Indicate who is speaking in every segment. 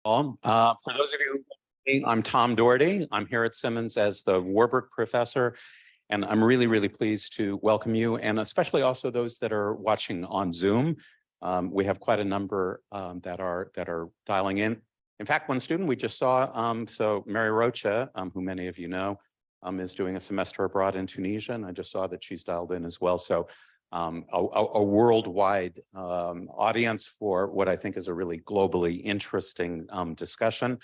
Speaker 1: For those of you who don't know me, I'm Tom Doherty. I'm here at Simmons as the Warburg Professor, and I'm really, really pleased to welcome you, and especially also those that are watching on Zoom. We have quite a number that are dialing in. In fact, one student we just saw, so Mary Rocha, who many of you know, is doing a semester abroad in Tunisia, and I just saw that she's dialed in as well. So a worldwide audience for what I think is a really globally interesting discussion.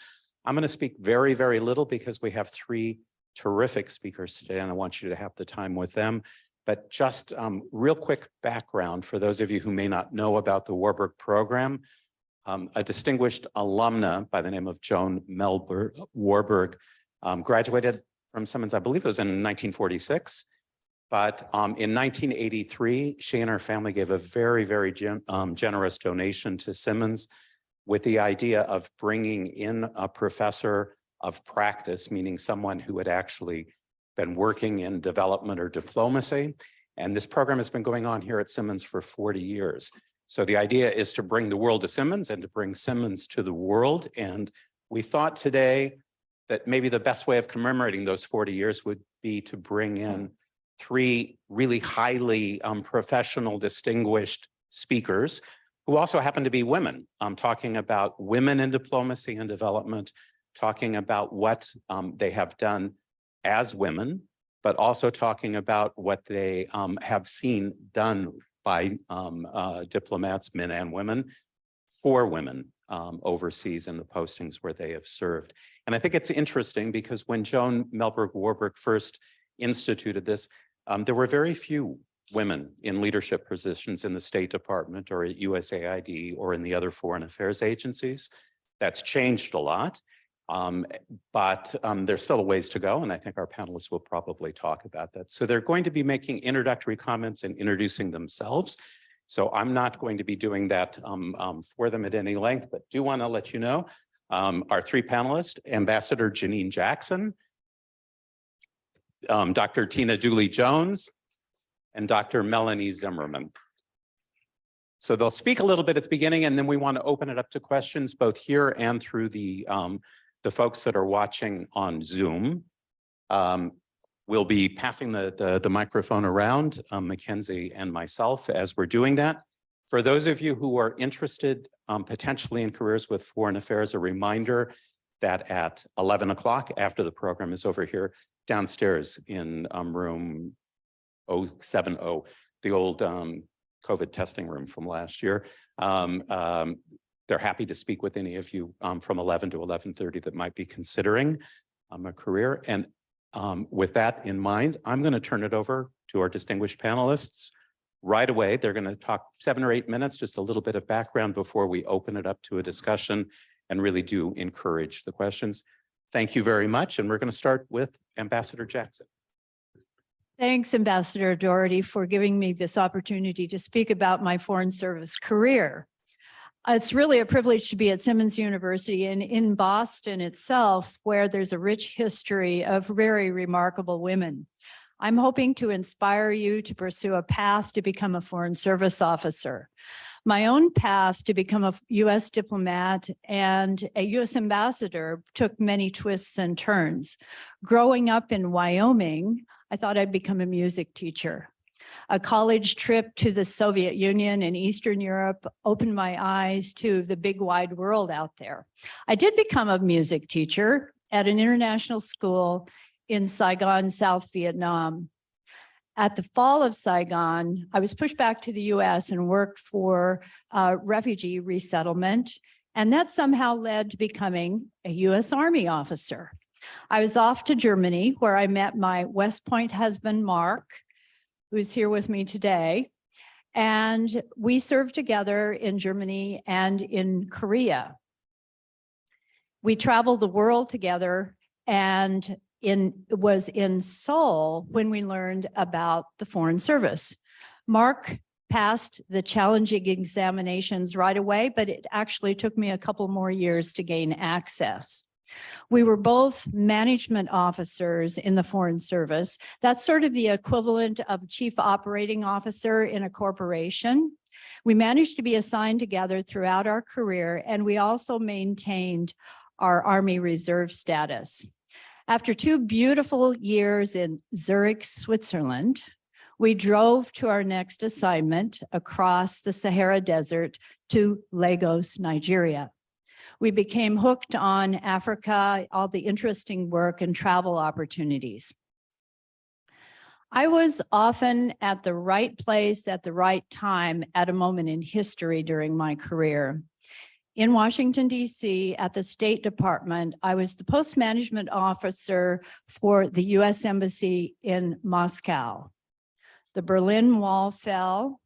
Speaker 1: I'm going to speak very, very little because we have three terrific speakers today, and I want you to have the time with them. But just real quick background for those of you who may not know about the Warburg Program. A distinguished alumna by the name of Joan Warburg graduated from Simmons, I believe it was in 1946. But in 1983, she and her family gave a very, very generous donation to Simmons with the idea of bringing in a professor of practice, meaning someone who had actually been working in development or diplomacy. And this program has been going on here at Simmons for 40 years. So the idea is to bring the world to Simmons and to bring Simmons to the world. And we thought today that maybe the best way of commemorating those 40 years would be to bring in three really highly professional, distinguished speakers who also happen to be women, talking about women in diplomacy and development, talking about what they have done as women, but also talking about what they have seen done by diplomats, men and women, for women overseas in the postings where they have served. And I think it's interesting because when Joan Melberg Warburg first instituted this, there were very few women in leadership positions in the State Department or at USAID or in the other foreign affairs agencies. That's changed a lot, but there's still a ways to go, and I think our panelists will probably talk about that. So they're going to be making introductory comments and introducing themselves. So I'm not going to be doing that for them at any length, but do want to let you know our three panelists, Ambassador Jeanine Jackson, Dr. Tina Dooley-Jones, and Dr. Melanie Zimmerman. So they'll speak a little bit at the beginning, and then we want to open it up to questions both here and through the folks that are watching on Zoom. We'll be passing the microphone around, Mackenzie and myself, as we're doing that. For those of you who are interested potentially in careers with foreign affairs, a reminder that at 11 o'clock, after the program is over here, downstairs in room 070, the old COVID testing room from last year. They're happy to speak with any of you from 11 to 11:30 that might be considering a career. And with that in mind, I'm going to turn it over to our distinguished panelists right away. They're going to talk 7 or 8 minutes, just a little bit of background before we open it up to a discussion and really do encourage the questions. Thank you very much. And we're going to start with Ambassador Jackson.
Speaker 2: Thanks, Ambassador Doherty, for giving me this opportunity to speak about my Foreign Service career. It's really a privilege to be at Simmons University and in Boston itself, where there's a rich history of very remarkable women. I'm hoping to inspire you to pursue a path to become a Foreign Service officer. My own path to become a U.S. diplomat and a U.S. ambassador took many twists and turns. Growing up in Wyoming, I thought I'd become a music teacher. A college trip to the Soviet Union and Eastern Europe opened my eyes to the big wide world out there. I did become a music teacher at an international school in Saigon, South Vietnam. At the fall of Saigon, I was pushed back to the US and worked for refugee resettlement, and that somehow led to becoming a US Army officer. I was off to Germany, where I met my West Point husband, Mark, who's here with me today, and we served together in Germany and in Korea. We traveled the world together, and was in Seoul when we learned about the Foreign Service. Mark passed the challenging examinations right away, but it actually took me a couple more years to gain access. We were both management officers in the Foreign Service. That's sort of the equivalent of chief operating officer in a corporation. We managed to be assigned together throughout our career, and we also maintained our Army Reserve status. After 2 beautiful years in Zurich, Switzerland, we drove to our next assignment across the Sahara Desert to Lagos, Nigeria. We became hooked on Africa, all the interesting work and travel opportunities. I was often at the right place at the right time at a moment in history during my career. In Washington, D.C., at the State Department, I was the post-management officer for the U.S. Embassy in Moscow. The Berlin Wall fell,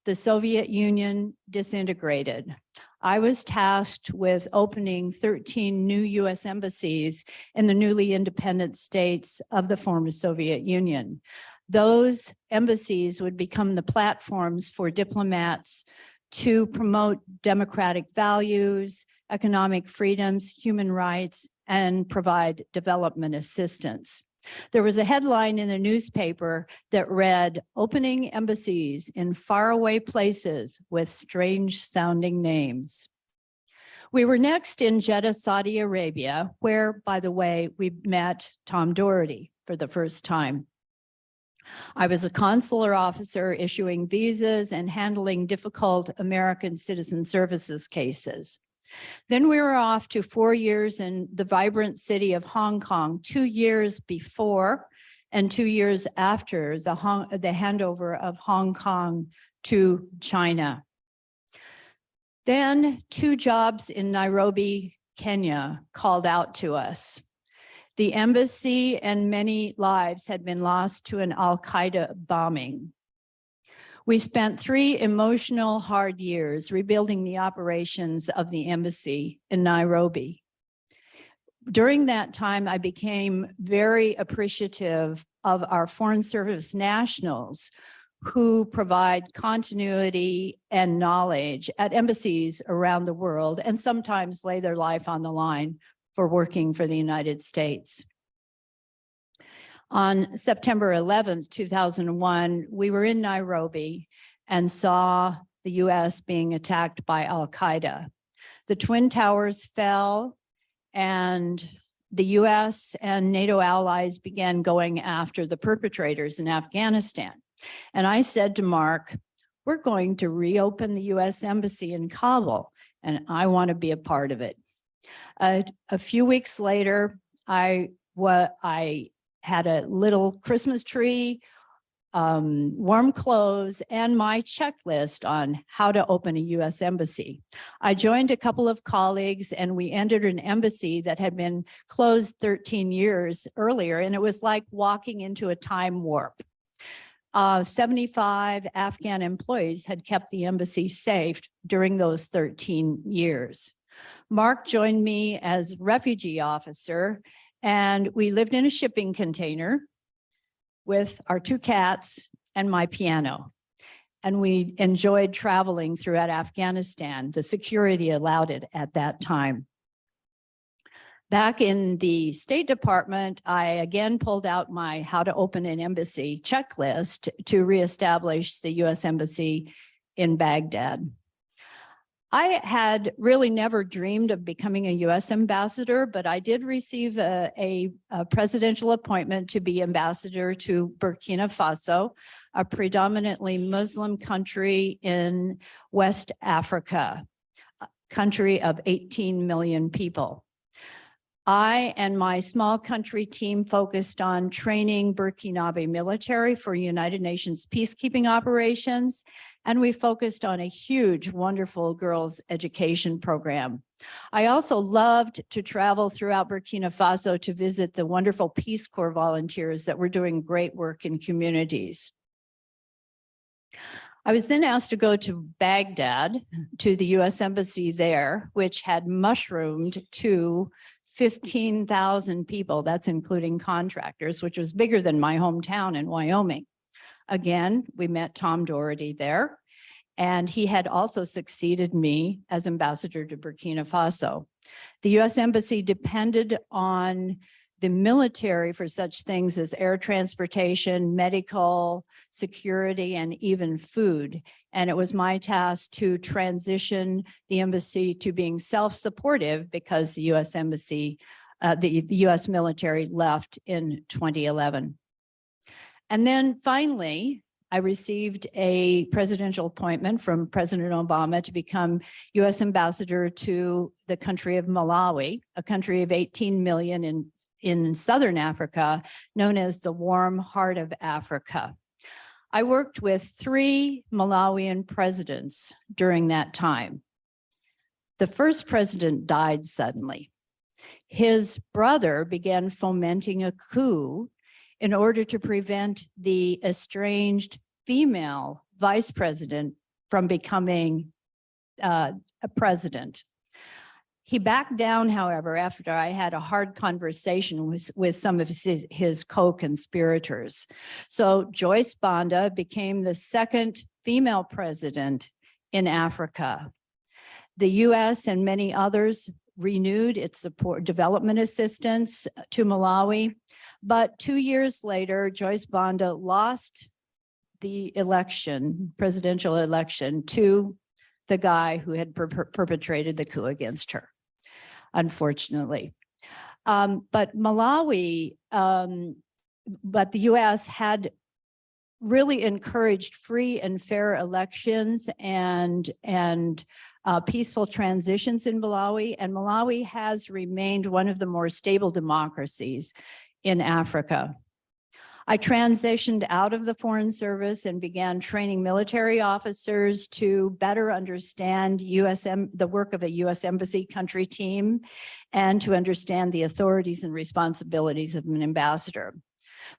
Speaker 2: the Soviet Union disintegrated. I was tasked with opening 13 new U.S. embassies in the newly independent states of the former Soviet Union. Those embassies would become the platforms for diplomats to promote democratic values, economic freedoms, human rights, and provide development assistance. There was a headline in the newspaper that read, "Opening embassies in faraway places with strange sounding names." We were next in Jeddah, Saudi Arabia, where, by the way, we met Tom Doherty for the first time. I was a consular officer issuing visas and handling difficult American citizen services cases. Then we were off to 4 years in the vibrant city of Hong Kong, 2 years before and 2 years after the handover of Hong Kong to China. Then 2 jobs in Nairobi, Kenya called out to us. The embassy and many lives had been lost to an Al-Qaeda bombing. We spent 3 emotional, hard years rebuilding the operations of the embassy in Nairobi. During that time, I became very appreciative of our Foreign Service nationals who provide continuity and knowledge at embassies around the world and sometimes lay their life on the line for working for the United States. On September 11th, 2001, we were in Nairobi and saw the US being attacked by Al-Qaeda. The Twin Towers fell and the US and NATO allies began going after the perpetrators in Afghanistan. And I said to Mark, we're going to reopen the US Embassy in Kabul, and I want to be a part of it. A few weeks later, I had a little Christmas tree, warm clothes, and my checklist on how to open a U.S. embassy. I joined a couple of colleagues and we entered an embassy that had been closed 13 years earlier, and it was like walking into a time warp. 75 Afghan employees had kept the embassy safe during those 13 years. Mark joined me as refugee officer, and we lived in a shipping container with our 2 cats and my piano. And we enjoyed traveling throughout Afghanistan. The security allowed it at that time. Back in the State Department, I again pulled out my how to open an embassy checklist to reestablish the U.S. Embassy in Baghdad. I had really never dreamed of becoming a U.S. ambassador, but I did receive a presidential appointment to be ambassador to Burkina Faso, a predominantly Muslim country in West Africa, a country of 18 million people. I and my small country team focused on training Burkinabe military for United Nations peacekeeping operations, and we focused on a huge, wonderful girls' education program. I also loved to travel throughout Burkina Faso to visit the wonderful Peace Corps volunteers that were doing great work in communities. I was then asked to go to Baghdad, to the U.S. Embassy there, which had mushroomed to 15,000 people, that's including contractors, which was bigger than my hometown in Wyoming. Again, we met Tom Doherty there, and he had also succeeded me as ambassador to Burkina Faso. The U.S. Embassy depended on the military for such things as air transportation, medical, security, and even food. And it was my task to transition the embassy to being self-supportive because the U.S. embassy, the U.S. military left in 2011. And then finally, I received a presidential appointment from President Obama to become U.S. ambassador to the country of Malawi, a country of 18 million in Southern Africa, known as the warm heart of Africa. I worked with 3 Malawian presidents during that time. The first president died suddenly. His brother began fomenting a coup in order to prevent the estranged female vice president from becoming a president. He backed down, however, after I had a hard conversation with some of his co-conspirators. So Joyce Banda became the second female president in Africa. The U.S. and many others renewed its support, development assistance to Malawi. But 2 years later, Joyce Banda lost the election, presidential election, to the guy who had perpetrated the coup against her, unfortunately. But Malawi, but the U.S. had really encouraged free and fair elections and peaceful transitions in Malawi, and Malawi has remained one of the more stable democracies in Africa. I transitioned out of the Foreign Service and began training military officers to better understand the work of a U.S. Embassy country team and to understand the authorities and responsibilities of an ambassador.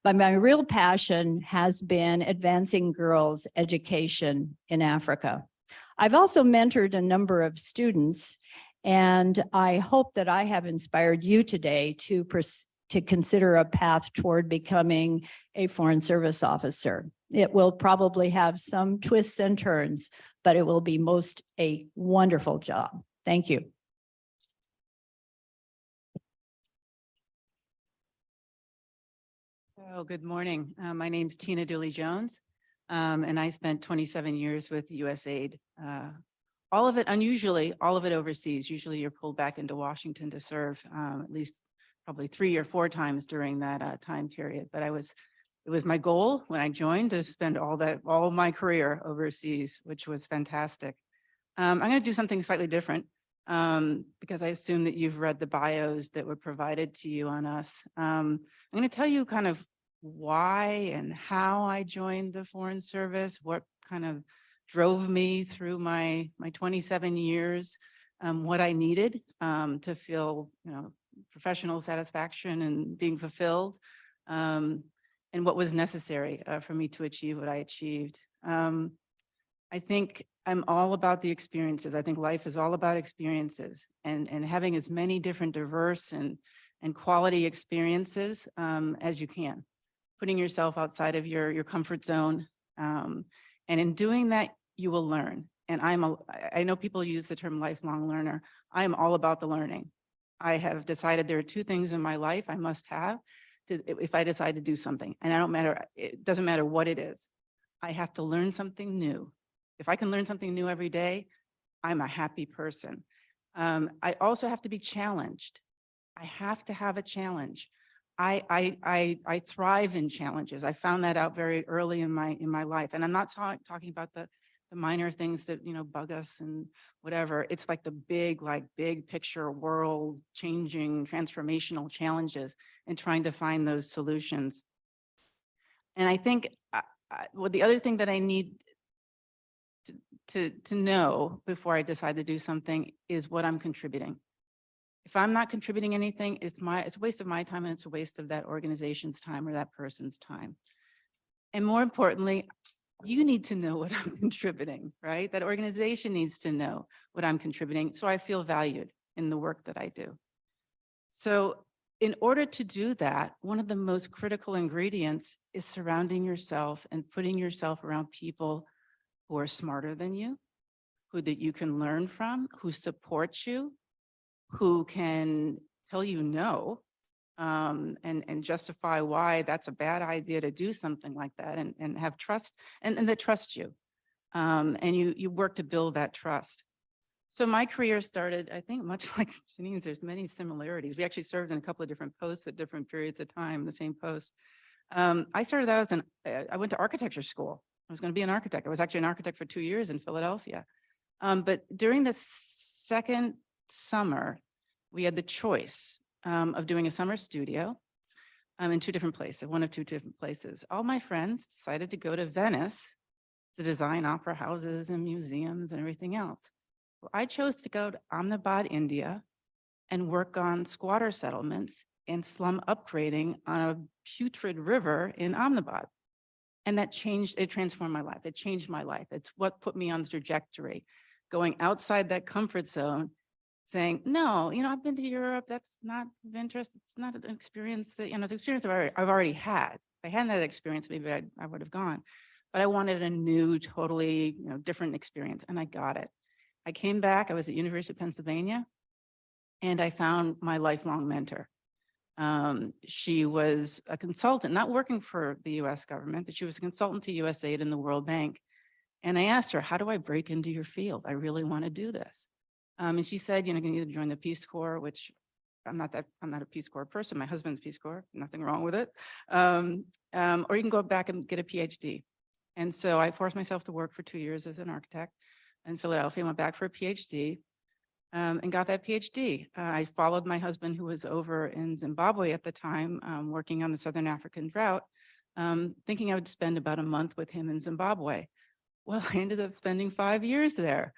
Speaker 2: But my real passion has been advancing girls' education in Africa. I've also mentored a number of students, and I hope that I have inspired you today to consider a path toward becoming a Foreign Service officer. It will probably have some twists and turns, but it will be a wonderful job. Thank you.
Speaker 3: Oh, good morning. My name's Tina Dooley-Jones, and I spent 27 years with USAID. All of it, unusually, all of it overseas. Usually you're pulled back into Washington to serve at least probably 3 or 4 times during that time period. But it was my goal when I joined to spend all of my career overseas, which was fantastic. I'm going to do something slightly different because I assume that you've read the bios that were provided to you on us. I'm going to tell you kind of why and how I joined the Foreign Service, what kind of drove me through my 27 years, what I needed to feel, professional satisfaction and being fulfilled, and what was necessary for me to achieve what I achieved. I think I'm all about the experiences. I think life is all about experiences and having as many different diverse and quality experiences as you can, putting yourself outside of your comfort zone. And in doing that, you will learn. And I know people use the term lifelong learner. I am all about the learning. I have decided there are 2 things in my life I must have if I decide to do something. And it doesn't matter what it is. I have to learn something new. If I can learn something new every day, I'm a happy person. I also have to be challenged. I have to have a challenge. I thrive in challenges. I found that out very early in my life. And I'm not talking about the minor things that, bug us and whatever. It's like the big picture, world changing, transformational challenges and trying to find those solutions. And I think the other thing that I need to know before I decide to do something is what I'm contributing. If I'm not contributing anything, it's a waste of my time, and it's a waste of that organization's time or that person's time. And more importantly, you need to know what I'm contributing, right? That organization needs to know what I'm contributing, so I feel valued in the work that I do. So in order to do that, one of the most critical ingredients is surrounding yourself and putting yourself around people who are smarter than you, that you can learn from, who support you, who can tell you no, and justify why that's a bad idea to do something like that, and have trust, and that trust you. And you work to build that trust. So my career started, I think, much like Jeanine's. There's many similarities. We actually served in a couple of different posts at different periods of time, the same post. I started out as I went to architecture school. I was going to be an architect. I was actually an architect for 2 years in Philadelphia. But during the second summer, we had the choice of doing a summer studio in two different places, one of two different places. All my friends decided to go to Venice to design opera houses and museums and everything else. Well, I chose to go to Ahmedabad, India, and work on squatter settlements and slum upgrading on a putrid river in Ahmedabad. And that transformed my life. It changed my life. It's what put me on the trajectory, going outside that comfort zone, saying, no, I've been to Europe. That's not of interest. It's not an experience that, it's an experience I've already had. If I hadn't had that experience, maybe I would have gone. But I wanted a new, totally, different experience, and I got it. I came back. I was at University of Pennsylvania, and I found my lifelong mentor. She was a consultant, not working for the US government, but she was a consultant to USAID and the World Bank. And I asked her, how do I break into your field? I really want to do this. And she said, you can either join the Peace Corps, which I'm not a Peace Corps person. My husband's Peace Corps, nothing wrong with it. Or you can go back and get a PhD. And so I forced myself to work for 2 years as an architect in Philadelphia, went back for a PhD. And got that PhD. I followed my husband, who was over in Zimbabwe at the time, working on the Southern African drought, thinking I would spend about a month with him in Zimbabwe. Well, I ended up spending 5 years there.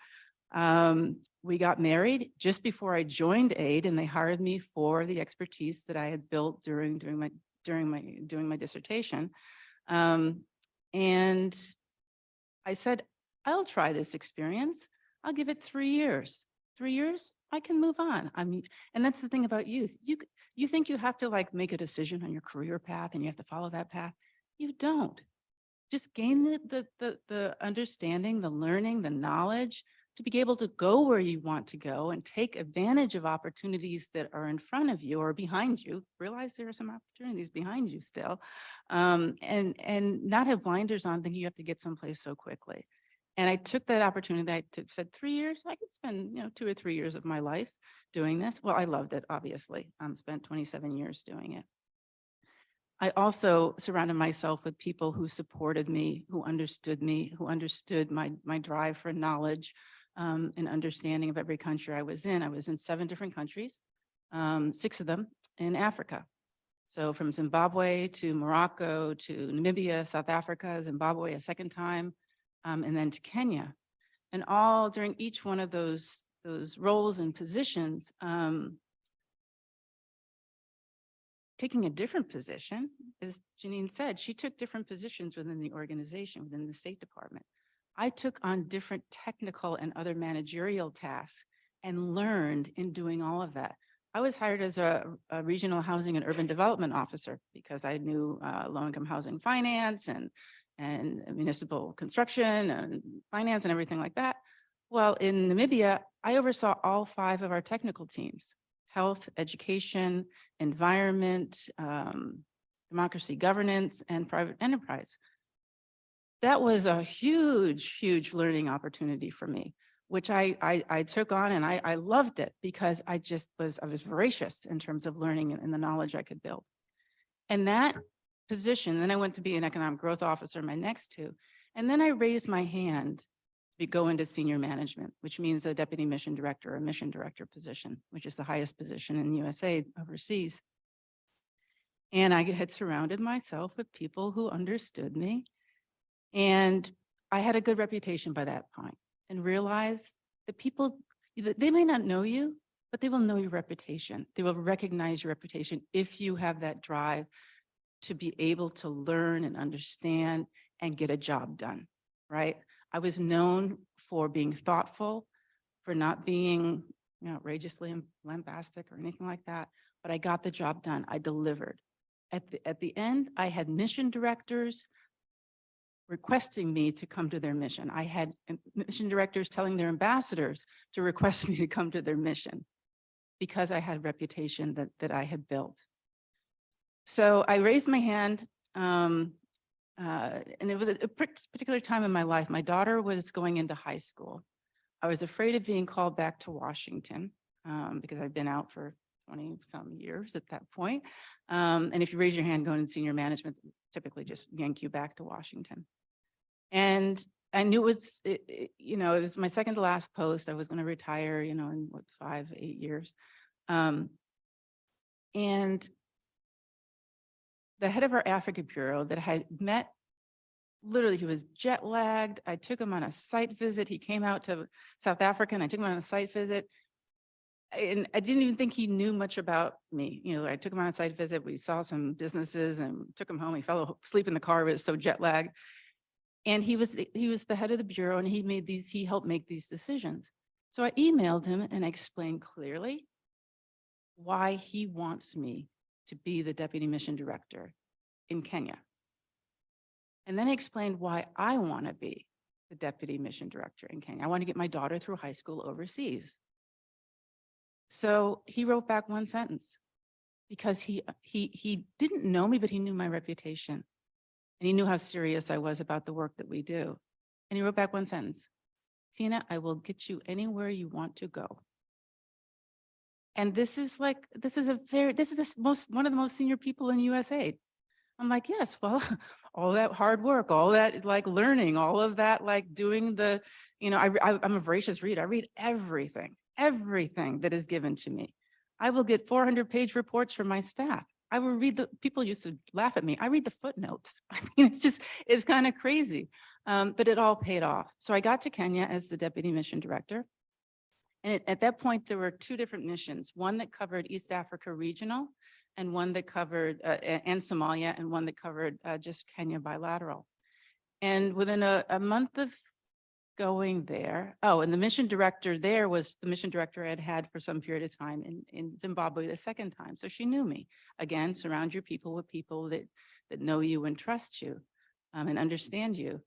Speaker 3: We got married just before I joined AID, and they hired me for the expertise that I had built during my dissertation. And I said, I'll try this experience. I'll give it 3 years. 3 years, I can move on. And that's the thing about youth. You think you have to make a decision on your career path and you have to follow that path. You don't. Just gain the understanding, the learning, the knowledge to be able to go where you want to go and take advantage of opportunities that are in front of you or behind you. Realize there are some opportunities behind you still, and not have blinders on thinking you have to get someplace so quickly. And I took that opportunity. I said 3 years. I could spend 2 or 3 years of my life doing this. Well, I loved it, obviously. Spent 27 years doing it. I also surrounded myself with people who supported me, who understood my drive for knowledge and understanding of every country I was in. I was in 7 different countries, 6 of them in Africa. So from Zimbabwe to Morocco to Namibia, South Africa, Zimbabwe a second time, and then to Kenya. And all during each one of those roles and positions, taking a different position, as Jeanine said, she took different positions within the organization, within the State Department. I took on different technical and other managerial tasks and learned in doing all of that. I was hired as a regional housing and urban development officer because I knew low-income housing finance and municipal construction and finance and everything like that. Well, in Namibia, I oversaw all 5 of our technical teams: health, education, environment, democracy governance, and private enterprise. That was a huge, huge learning opportunity for me, which I took on, and I loved it because I was voracious in terms of learning and the knowledge I could build. And that position, then I went to be an economic growth officer, my next 2. And then I raised my hand to go into senior management, which means a deputy mission director or mission director position, which is the highest position in USAID overseas. And I had surrounded myself with people who understood me. And I had a good reputation by that point, and realized that people, they may not know you, but they will know your reputation. They will recognize your reputation if you have that drive to be able to learn and understand and get a job done, right? I was known for being thoughtful, for not being outrageously lambastic or anything like that, but I got the job done. I delivered. At the end, I had mission directors requesting me to come to their mission. I had mission directors telling their ambassadors to request me to come to their mission because I had a reputation that I had built. So I raised my hand and it was a particular time in my life. My daughter was going into high school. I was afraid of being called back to Washington because I'd been out for 20-some years at that point. And if you raise your hand going in senior management, typically just yank you back to Washington. And I knew it was my second to last post. I was going to retire, in 5, 8 years. And the head of our Africa Bureau that I had met, literally, he was jet lagged. I took him on a site visit. He came out to South Africa and I took him on a site visit. And I didn't even think he knew much about me. I took him on a site visit. We saw some businesses and took him home. He fell asleep in the car. He was so jet lagged. And he was the head of the Bureau, and he helped make these decisions. So I emailed him and I explained clearly why he wants me to be the deputy mission director in Kenya. And then I explained why I want to be the deputy mission director in Kenya. I want to get my daughter through high school overseas. So he wrote back one sentence because he didn't know me, but he knew my reputation. And he knew how serious I was about the work that we do. And he wrote back one sentence: "Tina, I will get you anywhere you want to go." And this is one of the most senior people in USAID. I'm like, yes, well, all that hard work, all that learning, all of that, doing I'm a voracious reader. I read everything that is given to me. I will get 400-page reports from my staff. I will read people used to laugh at me. I read the footnotes. I mean, it's kind of crazy, but it all paid off. So I got to Kenya as the deputy mission director. And at that point, there were 2 different missions, one that covered East Africa regional and one that covered, and Somalia, and one that covered just Kenya bilateral. And within a month of going there, and the mission director there was the mission director I had for some period of time in Zimbabwe the second time. So she knew me. Again, surround your people with people that know you and trust you and understand you.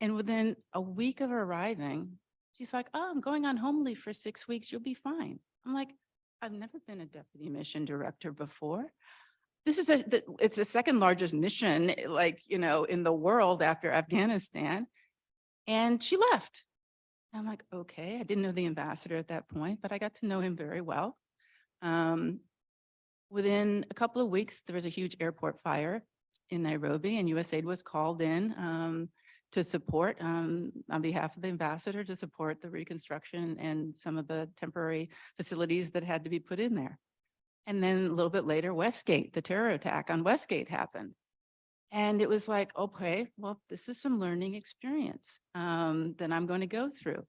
Speaker 3: And within a week of arriving, she's like, "Oh, I'm going on home leave for 6 weeks. You'll be fine." I'm like, I've never been a deputy mission director before. It's the second largest mission, in the world after Afghanistan. And she left. I'm like, okay. I didn't know the ambassador at that point, but I got to know him very well. Within a couple of weeks, there was a huge airport fire in Nairobi, and USAID was called in to support, on behalf of the ambassador, to support the reconstruction and some of the temporary facilities that had to be put in there. And then a little bit later, Westgate, the terror attack on Westgate happened. And it was like, okay, well, this is some learning experience that I'm going to go through.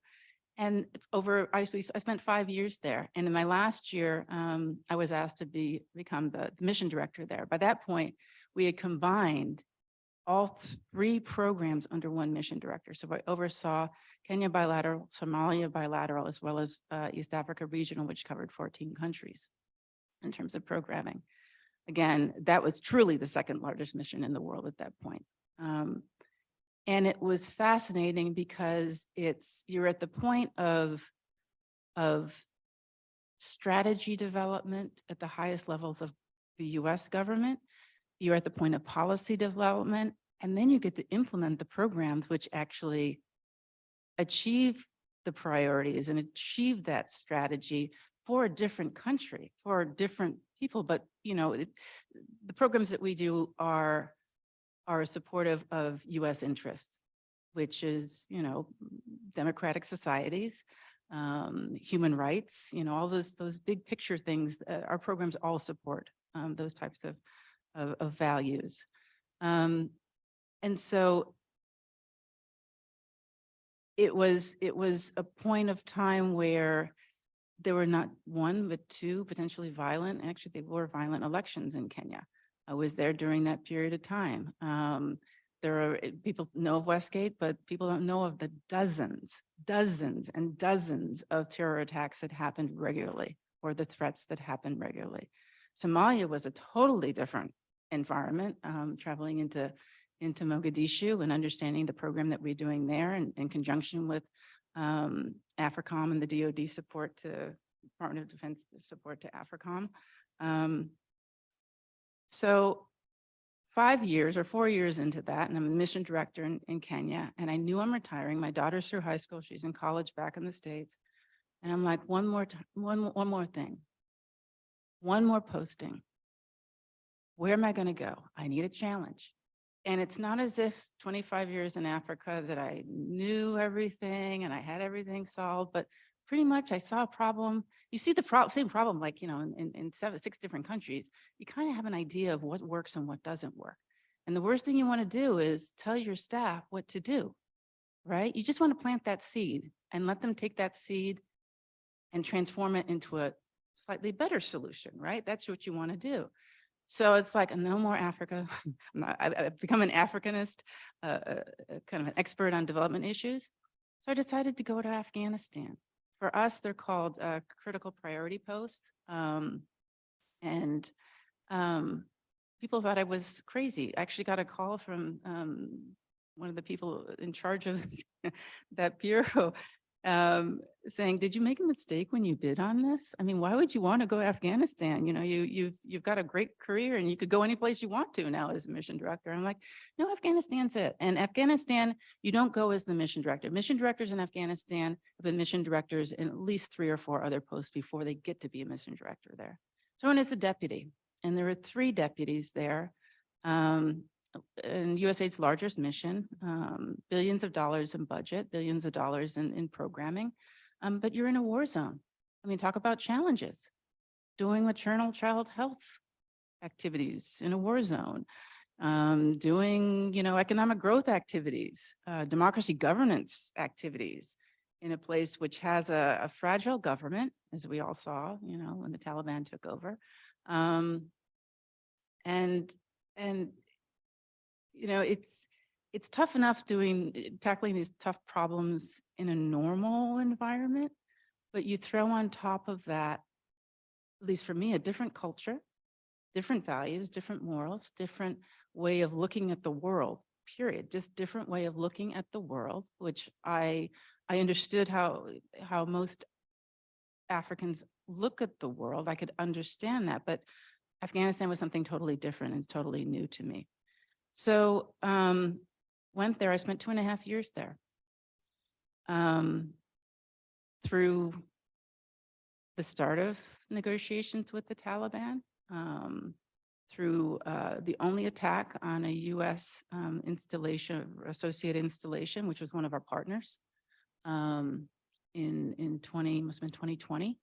Speaker 3: And I spent 5 years there. And in my last year, I was asked to become the mission director there. By that point, we had combined all 3 programs under one mission director. So I oversaw Kenya bilateral, Somalia bilateral, as well as East Africa regional, which covered 14 countries in terms of programming. Again, that was truly the second largest mission in the world at that point. And it was fascinating because you're at the point of strategy development at the highest levels of the US government. You're at the point of policy development, and then you get to implement the programs which actually achieve the priorities and achieve that strategy for a different country, for different people. But, the programs that we do are supportive of US interests, which is, democratic societies, human rights, all those big picture things. Our programs all support those types of values. And so it was a point of time where there were not 1, but 2 potentially violent, actually they were violent elections in Kenya. I was there during that period of time. People know of Westgate, but people don't know of the dozens and dozens of terror attacks that happened regularly, or the threats that happened regularly. Somalia was a totally different environment, traveling into Mogadishu and understanding the program that we're doing there in conjunction with AFRICOM and the DoD support to Department of Defense support to AFRICOM. So 5 years or 4 years into that, and I'm a mission director in Kenya, and I knew I'm retiring. My daughter's through high school. She's in college back in the States. And I'm like, one more thing, one more posting. Where am I going to go? I need a challenge. And it's not as if 25 years in Africa that I knew everything and I had everything solved, but pretty much I saw a problem. You see the same problem, like, you know, in 6 different countries, you kind of have an idea of what works and what doesn't work. And the worst thing you want to do is tell your staff what to do, right? You just want to plant that seed and let them take that seed and transform it into a slightly better solution, right? That's what you want to do. So it's like, no more Africa. I've become an Africanist, kind of an expert on development issues. So I decided to go to Afghanistan. For us, they're called critical priority posts. People thought I was crazy. I actually got a call from one of the people in charge of that bureau saying, did you make a mistake when you bid on this? I mean, why would you want to go to Afghanistan? You know, you've got a great career and you could go any place you want to now as a mission director. I'm like, no, Afghanistan's it. And Afghanistan, you don't go as the mission director. Mission directors in Afghanistan have been mission directors in at least 3 or 4 other posts before they get to be a mission director there. So when it's a deputy, and there were 3 deputies there, in USAID's largest mission, billions of dollars in budget, billions of dollars in programming, but you're in a war zone. I mean, talk about challenges. Doing maternal child health activities in a war zone, doing, you know, economic growth activities, democracy governance activities in a place which has a fragile government, as we all saw, you know, when the Taliban took over. You know, it's tough enough tackling these tough problems in a normal environment, but you throw on top of that, at least for me, a different culture, different values, different morals, different way of looking at the world, period. Just different way of looking at the world, which I understood how most Africans look at the world. I could understand that, but Afghanistan was something totally different and totally new to me. So went there. I spent 2.5 years there. Through the start of negotiations with the Taliban, through the only attack on a U.S. associated installation, which was one of our partners, must have been 2020,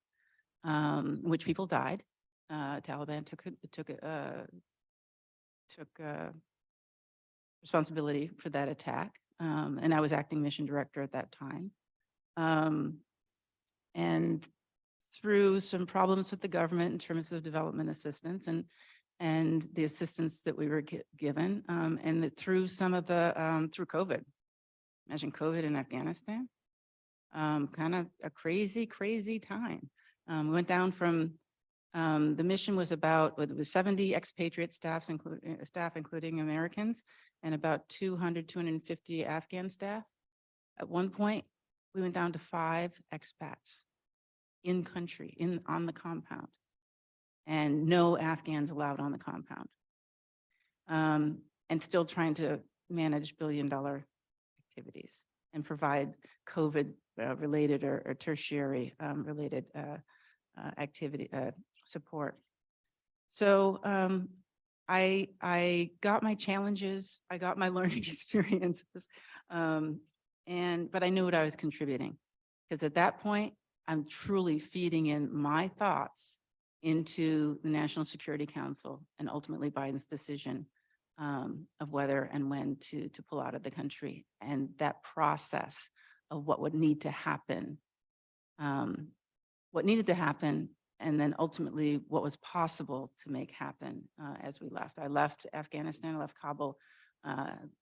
Speaker 3: in which people died. Taliban took responsibility for that attack. And I was acting mission director at that time. And through some problems with the government in terms of development assistance and the assistance that we were given, and through some of the, through COVID, imagine COVID in Afghanistan, kind of a crazy, crazy time. We went down from, the mission was about, it was 70 expatriate staff, including Americans, and about 250 Afghan staff. At one point, we went down to 5 expats in country, on the compound, and no Afghans allowed on the compound. And still trying to manage billion-dollar activities and provide COVID related or tertiary related activity support. So I got my challenges, I got my learning experiences, but I knew what I was contributing, because at that point, I'm truly feeding in my thoughts into the National Security Council and ultimately Biden's decision of whether and when to pull out of the country, and that process of what would need to happen, what needed to happen, and then ultimately what was possible to make happen as we left. I left Afghanistan, I left Kabul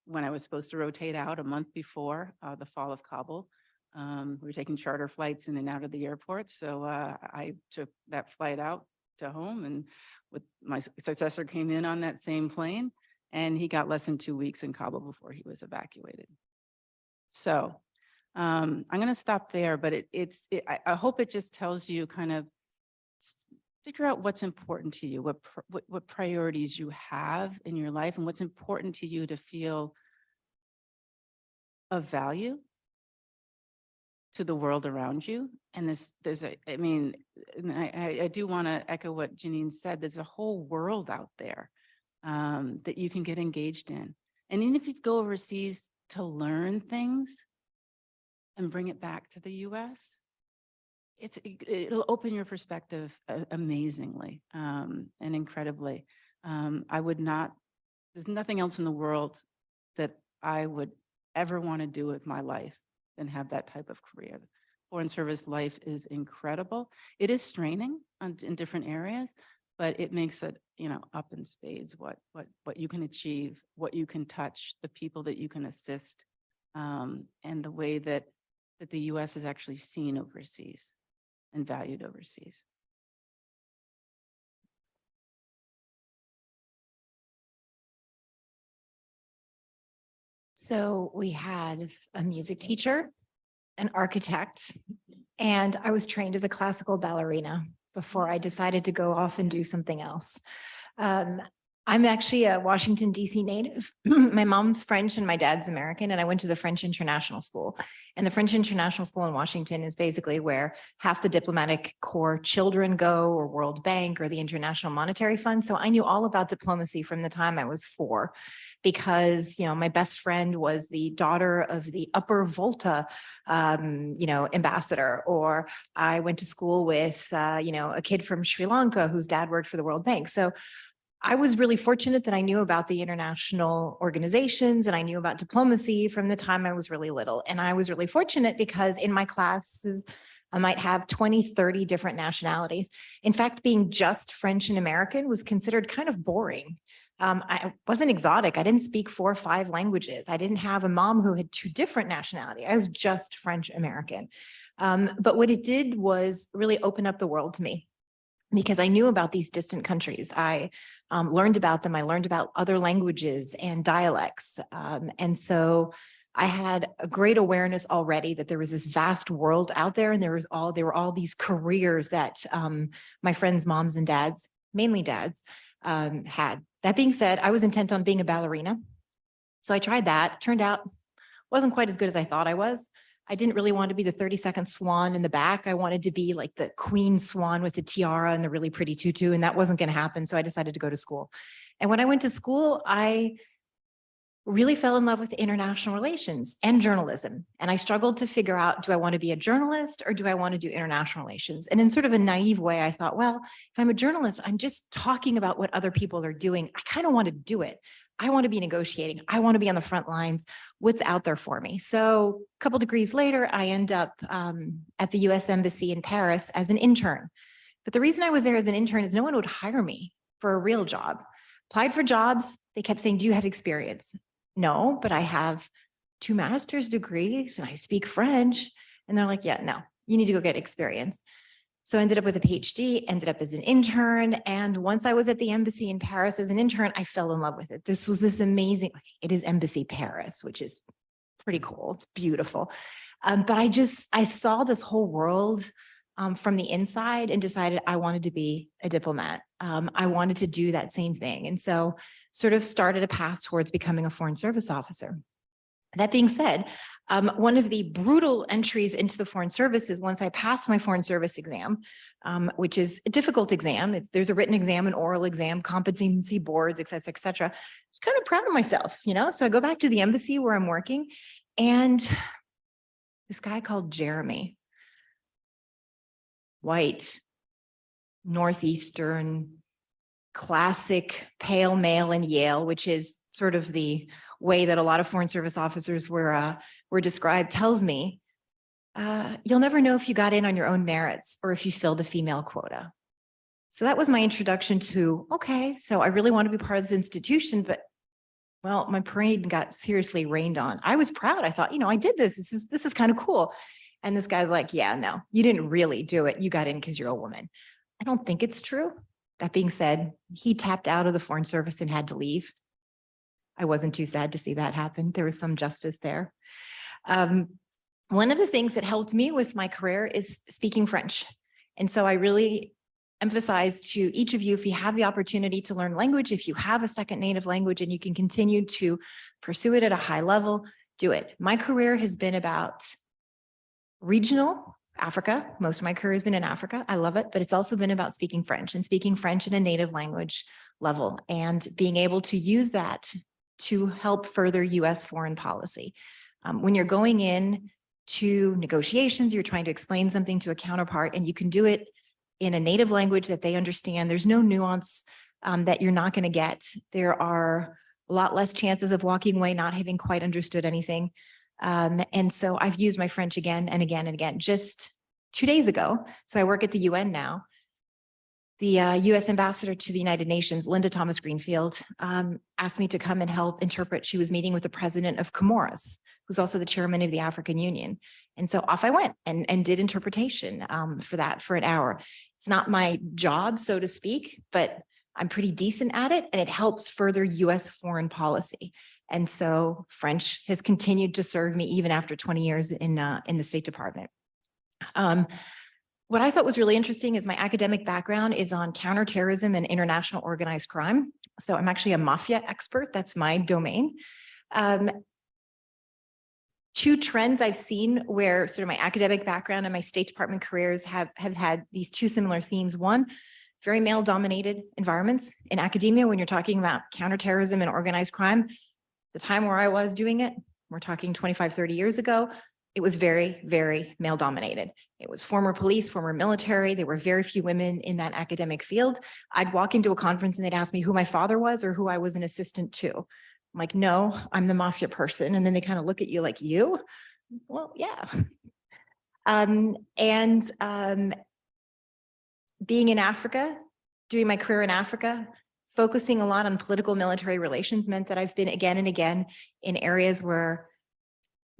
Speaker 3: when I was supposed to rotate out a month before the fall of Kabul. We were taking charter flights in and out of the airport. So I took that flight out to home, and with my successor came in on that same plane, and he got less than 2 weeks in Kabul before he was evacuated. So I'm going to stop there, but I hope it just tells you kind of figure out what's important to you, what priorities you have in your life, and what's important to you to feel of value to the world around you. And I mean, and I do want to echo what Jeanine said. There's a whole world out there that you can get engaged in. And even if you go overseas to learn things and bring it back to the US, it'll open your perspective amazingly and incredibly. There's nothing else in the world that I would ever want to do with my life than have that type of career. Foreign service life is incredible. It is straining in different areas, but it makes it, up in spades what you can achieve, what you can touch, the people that you can assist, and the way that the US is actually seen overseas and valued overseas.
Speaker 4: So we had a music teacher, an architect, and I was trained as a classical ballerina before I decided to go off and do something else. I'm actually a Washington, D.C. native. My mom's French and my dad's American, and I went to the French International School. And the French International School in Washington is basically where half the diplomatic corps children go, or World Bank, or the International Monetary Fund. So I knew all about diplomacy from the time I was 4, because, my best friend was the daughter of the Upper Volta, ambassador, or I went to school with, a kid from Sri Lanka whose dad worked for the World Bank. So I was really fortunate that I knew about the international organizations and I knew about diplomacy from the time I was really little. And I was really fortunate because in my classes, I might have 20, 30 different nationalities. In fact, being just French and American was considered kind of boring. I wasn't exotic. I didn't speak 4 or 5 languages. I didn't have a mom who had 2 different nationalities. I was just French American. But what it did was really open up the world to me, because I knew about these distant countries. I learned about them. I learned about other languages and dialects. And so I had a great awareness already that there was this vast world out there, and there were all these careers that my friends' moms and dads, mainly dads, had. That being said, I was intent on being a ballerina. So I tried that. Turned out wasn't quite as good as I thought I was. I didn't really want to be the 32nd swan in the back. I wanted to be like the queen swan with the tiara and the really pretty tutu, and that wasn't going to happen. So I decided to go to school. And when I went to school, I really fell in love with international relations and journalism. And I struggled to figure out, do I want to be a journalist or do I want to do international relations? And in sort of a naive way, I thought, well, if I'm a journalist, I'm just talking about what other people are doing. I kind of want to do it. I want to be negotiating. I want to be on the front lines. What's out there for me? So a couple degrees later, I end up at the US Embassy in Paris as an intern. But the reason I was there as an intern is no one would hire me for a real job. Applied for jobs. They kept saying, do you have experience? No, but I have 2 master's degrees and I speak French. And they're like, yeah, no, you need to go get experience. So I ended up with a PhD, ended up as an intern. And once I was at the embassy in Paris as an intern, I fell in love with it. This was this amazing, it is Embassy Paris, which is pretty cool. It's beautiful. But I saw this whole world from the inside and decided I wanted to be a diplomat. I wanted to do that same thing. And so sort of started a path towards becoming a foreign service officer. That being said, one of the brutal entries into the Foreign Service is once I passed my Foreign Service exam, which is a difficult exam. There's a written exam, an oral exam, competency boards, et cetera, et cetera. I was kind of proud of myself, So I go back to the embassy where I'm working, and this guy called Jeremy, white, Northeastern, classic pale male in Yale, which is sort of the way that a lot of Foreign Service officers were described, tells me, you'll never know if you got in on your own merits or if you filled a female quota. So that was my introduction to, okay, so I really want to be part of this institution, but well, my parade got seriously rained on. I was proud. I thought, I did this. This is kind of cool. And this guy's like, yeah, no, you didn't really do it. You got in because you're a woman. I don't think it's true. That being said, he tapped out of the Foreign Service and had to leave. I wasn't too sad to see that happen. There was some justice there. One of the things that helped me with my career is speaking French. And so I really emphasize to each of you, if you have the opportunity to learn language, if you have a second native language and you can continue to pursue it at a high level, do it. My career has been about regional Africa. Most of my career has been in Africa. I love it, but it's also been about speaking French and speaking French at a native language level and being able to use that to help further US foreign policy. When you're going in to negotiations, you're trying to explain something to a counterpart and you can do it in a native language that they understand. There's no nuance that you're not going to get. There are a lot less chances of walking away not having quite understood anything. And so I've used my French again and again and again. Just 2 days ago, so I work at the UN now, the US ambassador to the United Nations, Linda Thomas Greenfield, asked me to come and help interpret. She was meeting with the president of Comoros, who's also the chairman of the African Union. And so off I went and did interpretation for an hour. It's not my job, so to speak, but I'm pretty decent at it, and it helps further US foreign policy. And so French has continued to serve me even after 20 years in the State Department. What I thought was really interesting is my academic background is on counterterrorism and international organized crime. So I'm actually a mafia expert. That's my domain. Two trends I've seen where sort of my academic background and my State Department careers have had these two similar themes. One, very male-dominated environments in academia when you're talking about counterterrorism and organized crime. The time where I was doing it, we're talking 25, 30 years ago, it was very, very male-dominated. It was former police, former military. There were very few women in that academic field. I'd walk into a conference and they'd ask me who my father was or who I was an assistant to. I'm like, no, I'm the mafia person. And then they kind of look at you like, you? Well, yeah. Being in Africa, doing my career in Africa, focusing a lot on political military relations meant that I've been again and again in areas where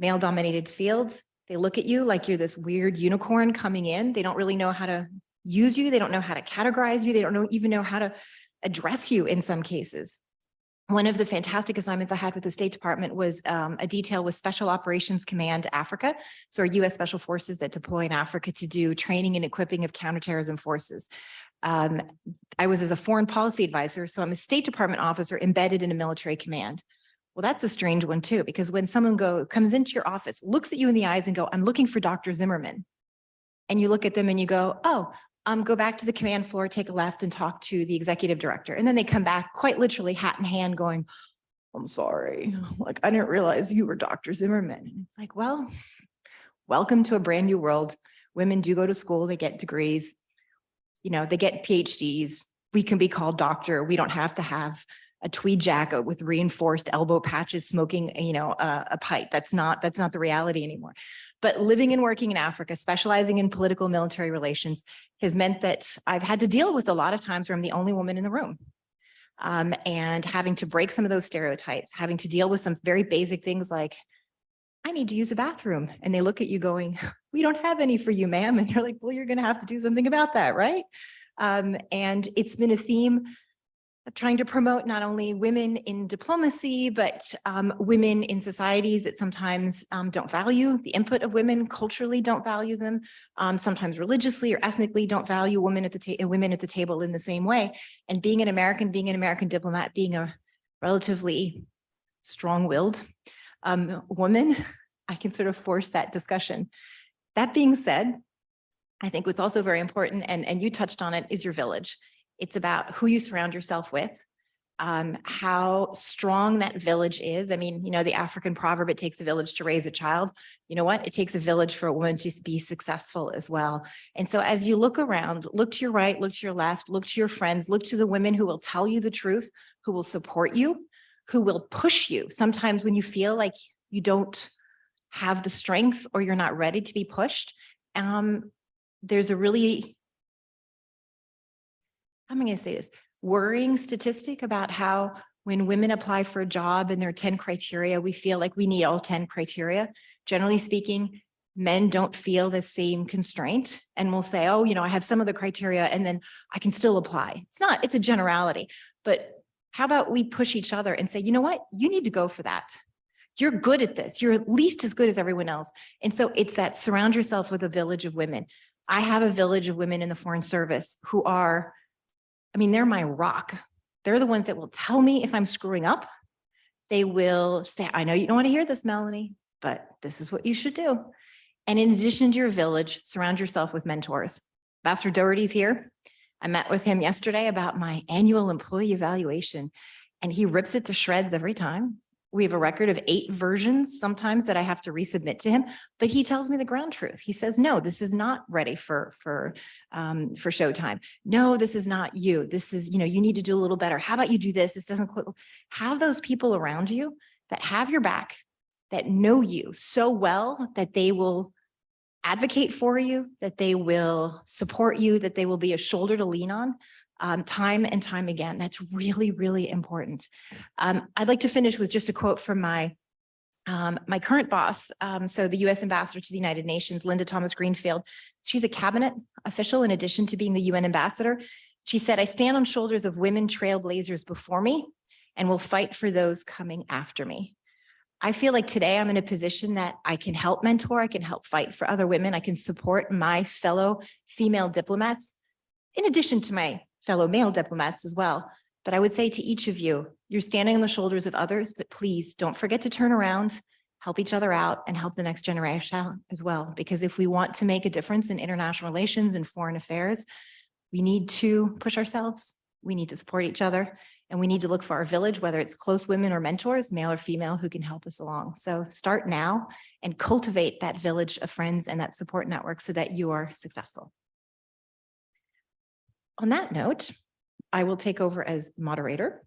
Speaker 4: male-dominated fields, they look at you like you're this weird unicorn coming in. They don't really know how to use you. They don't know how to categorize you. They don't even know how to address you in some cases. One of the fantastic assignments I had with the State Department was a detail with Special Operations Command Africa. So our US Special Forces that deploy in Africa to do training and equipping of counterterrorism forces. I was as a foreign policy advisor, so I'm a State Department officer embedded in a military command. Well, that's a strange one too, because when someone comes into your office, looks at you in the eyes and go, I'm looking for Dr. Zimmerman. And you look at them and you go, oh, go back to the command floor, take a left and talk to the executive director. And then they come back quite literally hat in hand going, I'm sorry, like, I didn't realize you were Dr. Zimmerman. And it's like, well, welcome to a brand new world. Women do go to school, they get degrees, you know, they get PhDs. We can be called doctor. We don't have to have a tweed jacket with reinforced elbow patches, smoking, you know, a pipe. That's not the reality anymore. But living and working in Africa, specializing in political military relations has meant that I've had to deal with a lot of times where I'm the only woman in the room. And having to break some of those stereotypes, having to deal with some very basic things like, I need to use a bathroom. And they look at you going, we don't have any for you, ma'am. And you're like, well, you're going to have to do something about that, right? And it's been a theme of trying to promote not only women in diplomacy, but women in societies that sometimes don't value the input of women, culturally don't value them, sometimes religiously or ethnically don't value women at the table in the same way. And being an American diplomat, being a relatively strong-willed woman, I can sort of force that discussion. That being said, I think what's also very important, and you touched on it, is your village. It's about who you surround yourself with, how strong that village is. I mean, you know, the African proverb, it takes a village to raise a child. You know what? It takes a village for a woman to be successful as well. And so as you look around, look to your right, look to your left, look to your friends, look to the women who will tell you the truth, who will support you, who will push you. Sometimes when you feel like you don't have the strength or you're not ready to be pushed, there's a really, I'm going to say this, worrying statistic about how when women apply for a job and there are 10 criteria, we feel like we need all 10 criteria. Generally speaking, men don't feel the same constraint and will say, oh, you know, I have some of the criteria and then I can still apply. It's a generality, but how about we push each other and say, you know what, you need to go for that. You're good at this. You're at least as good as everyone else. And so it's that surround yourself with a village of women. I have a village of women in the Foreign Service who are, I mean, they're my rock. They're the ones that will tell me if I'm screwing up. They will say, I know you don't want to hear this, Melanie, but this is what you should do. And in addition to your village, surround yourself with mentors. Ambassador Doherty's here. I met with him yesterday about my annual employee evaluation, and he rips it to shreds every time. We have a record of 8 versions sometimes that I have to resubmit to him, but he tells me the ground truth. He says, no, this is not ready for showtime. No, this is not you. This is, you need to do a little better. How about you do this? This doesn't quite. Have those people around you that have your back, that know you so well that they will advocate for you, that they will support you, that they will be a shoulder to lean on. Time and time again. That's really, really important. I'd like to finish with just a quote from my current boss. So the U.S. ambassador to the United Nations, Linda Thomas Greenfield. She's a cabinet official in addition to being the UN ambassador. She said, I stand on shoulders of women trailblazers before me and will fight for those coming after me. I feel like today I'm in a position that I can help mentor, I can help fight for other women, I can support my fellow female diplomats, in addition to my fellow male diplomats as well. But I would say to each of you, you're standing on the shoulders of others, but please don't forget to turn around, help each other out, and help the next generation out as well. Because if we want to make a difference in international relations and foreign affairs, we need to push ourselves, we need to support each other, and we need to look for our village, whether it's close women or mentors, male or female, who can help us along. So start now and cultivate that village of friends and that support network so that you are successful. On that note, I will take over as moderator.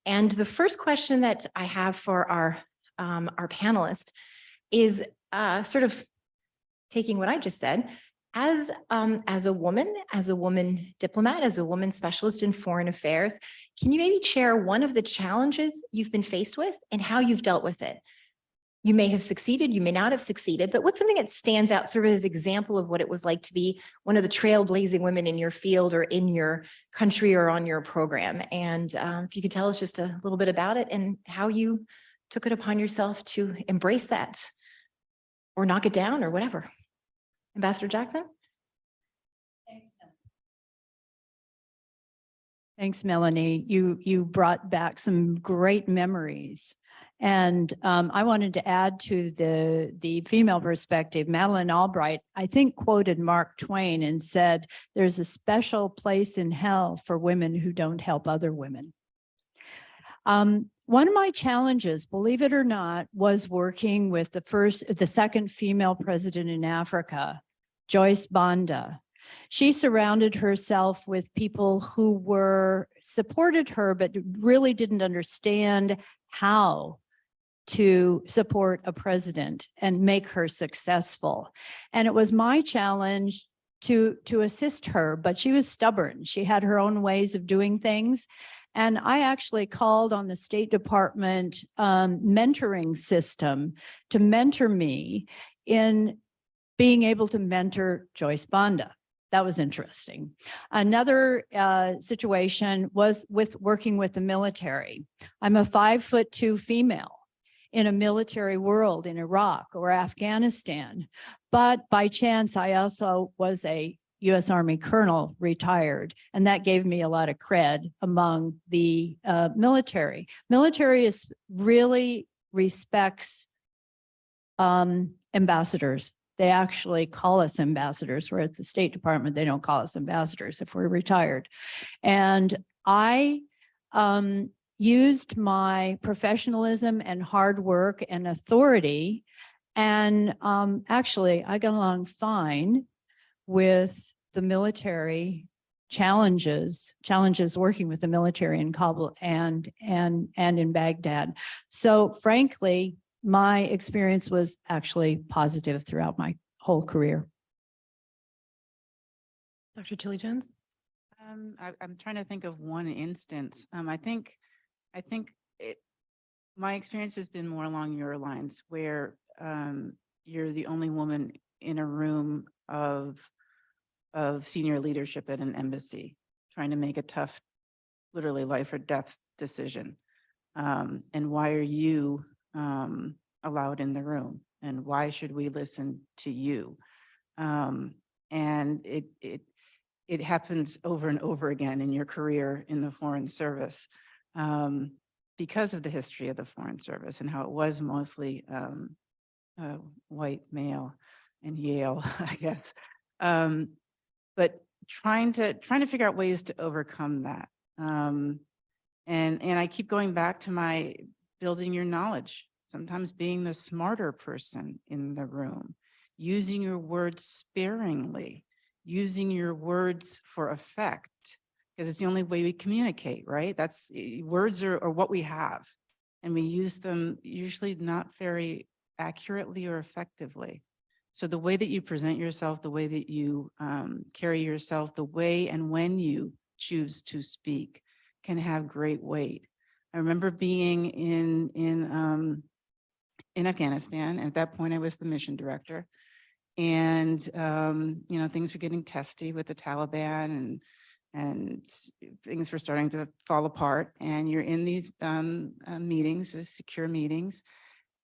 Speaker 4: And the first question that I have for our panelist is sort of taking what I just said. As a woman diplomat, as a woman specialist in foreign affairs, can you maybe share one of the challenges you've been faced with and how you've dealt with it? You may have succeeded, you may not have succeeded, but what's something that stands out sort of as an example of what it was like to be one of the trailblazing women in your field or in your country or on your program? And if you could tell us just a little bit about it and how you took it upon yourself to embrace that or knock it down or whatever. Ambassador Jackson?
Speaker 2: Thanks, Melanie. You brought back some great memories. And I wanted to add to the female perspective. Madeleine Albright, I think, quoted Mark Twain and said, there's a special place in hell for women who don't help other women. One of my challenges, believe it or not, was working with the second female president in Africa, Joyce Banda. She surrounded herself with people who supported her, but really didn't understand how to support a president and make her successful. And it was my challenge to assist her, but she was stubborn. She had her own ways of doing things. And I actually called on the State Department mentoring system to mentor me in being able to mentor Joyce Banda. That was interesting. Another situation was with working with the military. I'm a 5'2" female in a military world in Iraq or Afghanistan. But by chance, I also was a U.S. Army colonel, retired, and that gave me a lot of cred among the military. Military really respects ambassadors. They actually call us ambassadors, where at the State Department, they don't call us ambassadors if we're retired. And I used my professionalism and hard work and authority. And actually, I got along fine with the military challenges working with the military in Kabul and in Baghdad. So frankly, my experience was actually positive throughout my whole career.
Speaker 4: Dr. Dooley-Jones?
Speaker 3: I'm trying to think of one instance. I think my experience has been more along your lines, where you're the only woman in a room of senior leadership at an embassy, trying to make a tough, literally life or death decision. And why are you allowed in the room? And why should we listen to you? And it happens over and over again in your career in the Foreign Service, because of the history of the Foreign Service and how it was mostly white male and Yale, I guess. But trying to figure out ways to overcome that. And I keep going back to my building your knowledge, sometimes being the smarter person in the room, using your words sparingly, using your words for effect, because it's the only way we communicate, right? That's words are what we have, and we use them usually not very accurately or effectively. So the way that you present yourself, the way that you carry yourself, the way and when you choose to speak can have great weight. I remember being in Afghanistan. At that point, I was the mission director. And, things were getting testy with the Taliban and things were starting to fall apart. And you're in these meetings, secure meetings.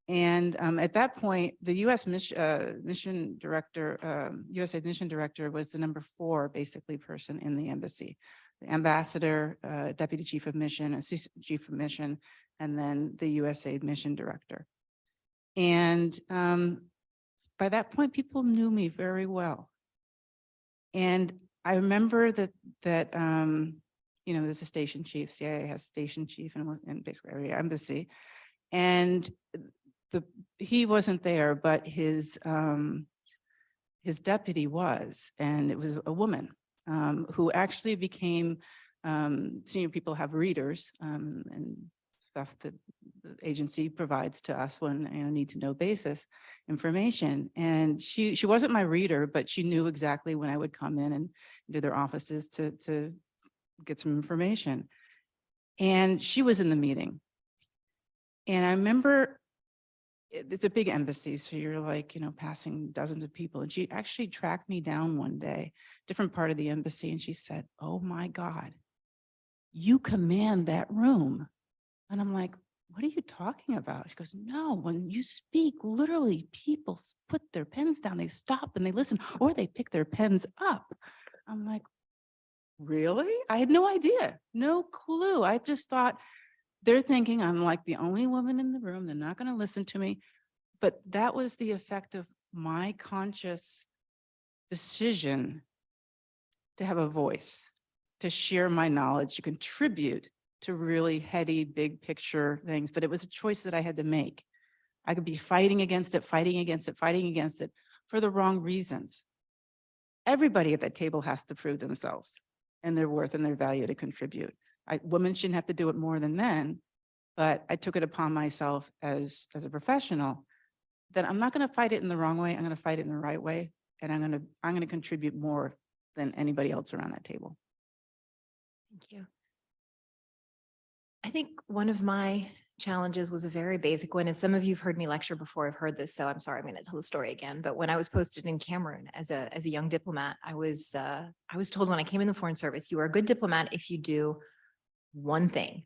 Speaker 3: And at that point, the U.S. mission director, USAID mission director was the number 4 basically person in the embassy. The ambassador, deputy chief of mission, assistant chief of mission, and then the USAID mission director. And by that point, people knew me very well. And I remember that there's a station chief, CIA has a station chief in basically every embassy. And he wasn't there, but his deputy was, and it was a woman who actually became, senior people have readers and stuff that the agency provides to us when need to know basis information. And she wasn't my reader, but she knew exactly when I would come in and do their offices to get some information. And she was in the meeting. And I remember it's a big embassy, so you're like, passing dozens of people. And she actually tracked me down one day, different part of the embassy, and she said, "Oh my God, you command that room." And I'm like, "What are you talking about?" She goes, "No, when you speak, literally people put their pens down, they stop and they listen, or they pick their pens up." I'm like, "Really?" I had no idea, no clue. I just thought they're thinking I'm like the only woman in the room. They're not going to listen to me. But that was the effect of my conscious decision to have a voice, to share my knowledge, to contribute to really heady, big picture things. But it was a choice that I had to make. I could be fighting against it for the wrong reasons. Everybody at that table has to prove themselves and their worth and their value to contribute. Women shouldn't have to do it more than men, but I took it upon myself as a professional that I'm not going to fight it in the wrong way. I'm going to fight it in the right way, and I'm going to contribute more than anybody else around that table.
Speaker 4: Thank you. I think one of my challenges was a very basic one, and some of you have heard me lecture before. I've heard this, so I'm sorry, I'm going to tell the story again. But when I was posted in Cameroon as a young diplomat, I was told when I came in the Foreign Service, you are a good diplomat if you do one thing.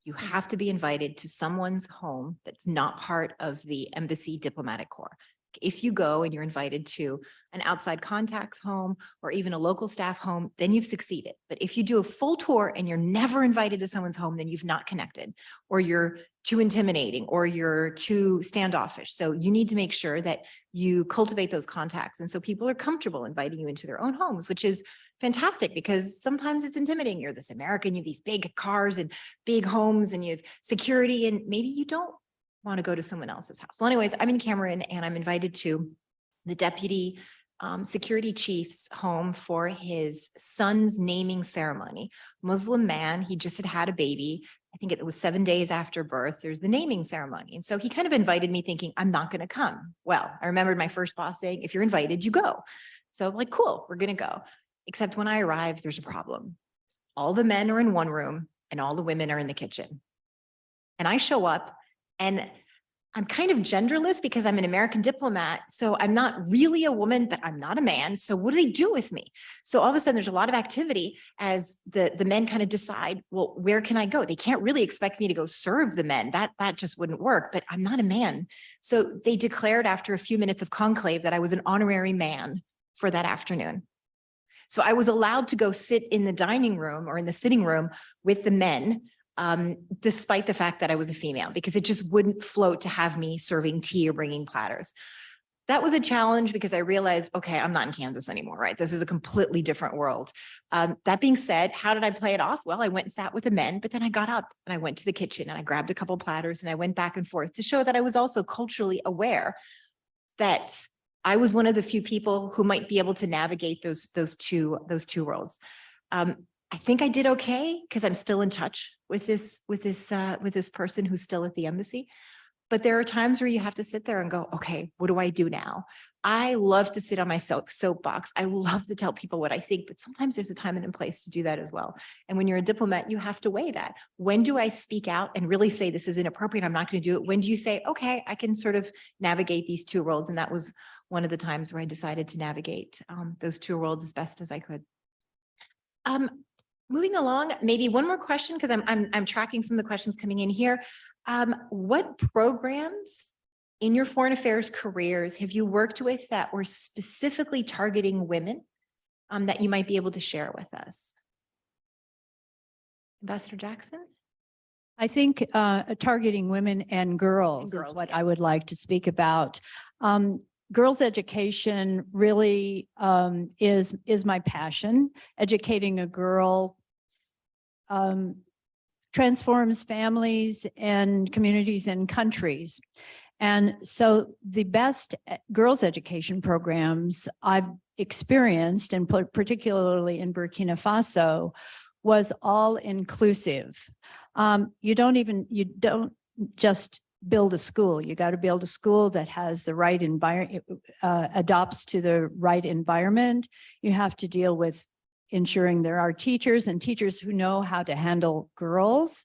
Speaker 4: You have to be invited to someone's home that's not part of the embassy diplomatic corps. If you go and you're invited to an outside contact's home or even a local staff home, then you've succeeded. But if you do a full tour and you're never invited to someone's home, then you've not connected, or you're too intimidating, or you're too standoffish. So you need to make sure that you cultivate those contacts. And so people are comfortable inviting you into their own homes, which is fantastic, because sometimes it's intimidating. You're this American, you have these big cars and big homes and you have security, and maybe you don't want to go to someone else's house. Well, anyways, I'm in Cameroon and I'm invited to the deputy security chief's home for his son's naming ceremony. Muslim man, he just had a baby. I think it was 7 days after birth. There's the naming ceremony. And so he kind of invited me thinking, I'm not going to come. Well, I remembered my first boss saying, if you're invited, you go. So I'm like, cool, we're going to go. Except when I arrive, there's a problem. All the men are in one room and all the women are in the kitchen. And I show up and I'm kind of genderless because I'm an American diplomat. So I'm not really a woman, but I'm not a man. So what do they do with me? So all of a sudden there's a lot of activity as the men kind of decide, well, where can I go? They can't really expect me to go serve the men. That just wouldn't work, but I'm not a man. So they declared after a few minutes of conclave that I was an honorary man for that afternoon. So I was allowed to go sit in the dining room or in the sitting room with the men, despite the fact that I was a female, because it just wouldn't float to have me serving tea or bringing platters. That was a challenge because I realized, okay, I'm not in Kansas anymore, right? This is a completely different world. That being said, how did I play it off? Well, I went and sat with the men, but then I got up and I went to the kitchen and I grabbed a couple platters and I went back and forth to show that I was also culturally aware that I was one of the few people who might be able to navigate those two worlds. I think I did okay because I'm still in touch with this person who's still at the embassy. But there are times where you have to sit there and go, okay, what do I do now? I love to sit on my soapbox. I love to tell people what I think, but sometimes there's a time and a place to do that as well. And when you're a diplomat, you have to weigh that. When do I speak out and really say this is inappropriate? I'm not going to do it. When do you say, okay, I can sort of navigate these two worlds? And that was one of the times where I decided to navigate those two worlds as best as I could. Moving along, maybe one more question because I'm tracking some of the questions coming in here. What programs in your foreign affairs careers have you worked with that were specifically targeting women that you might be able to share with us? Ambassador Jackson?
Speaker 2: I think targeting women and girls is what I would like to speak about. Girls' education really is my passion. Educating a girl transforms families and communities and countries. And so the best girls' education programs I've experienced, and particularly in Burkina Faso, was all inclusive. You don't just build a school. You got to build a school that has the right environment, adopts to the right environment. You have to deal with ensuring there are teachers who know how to handle girls.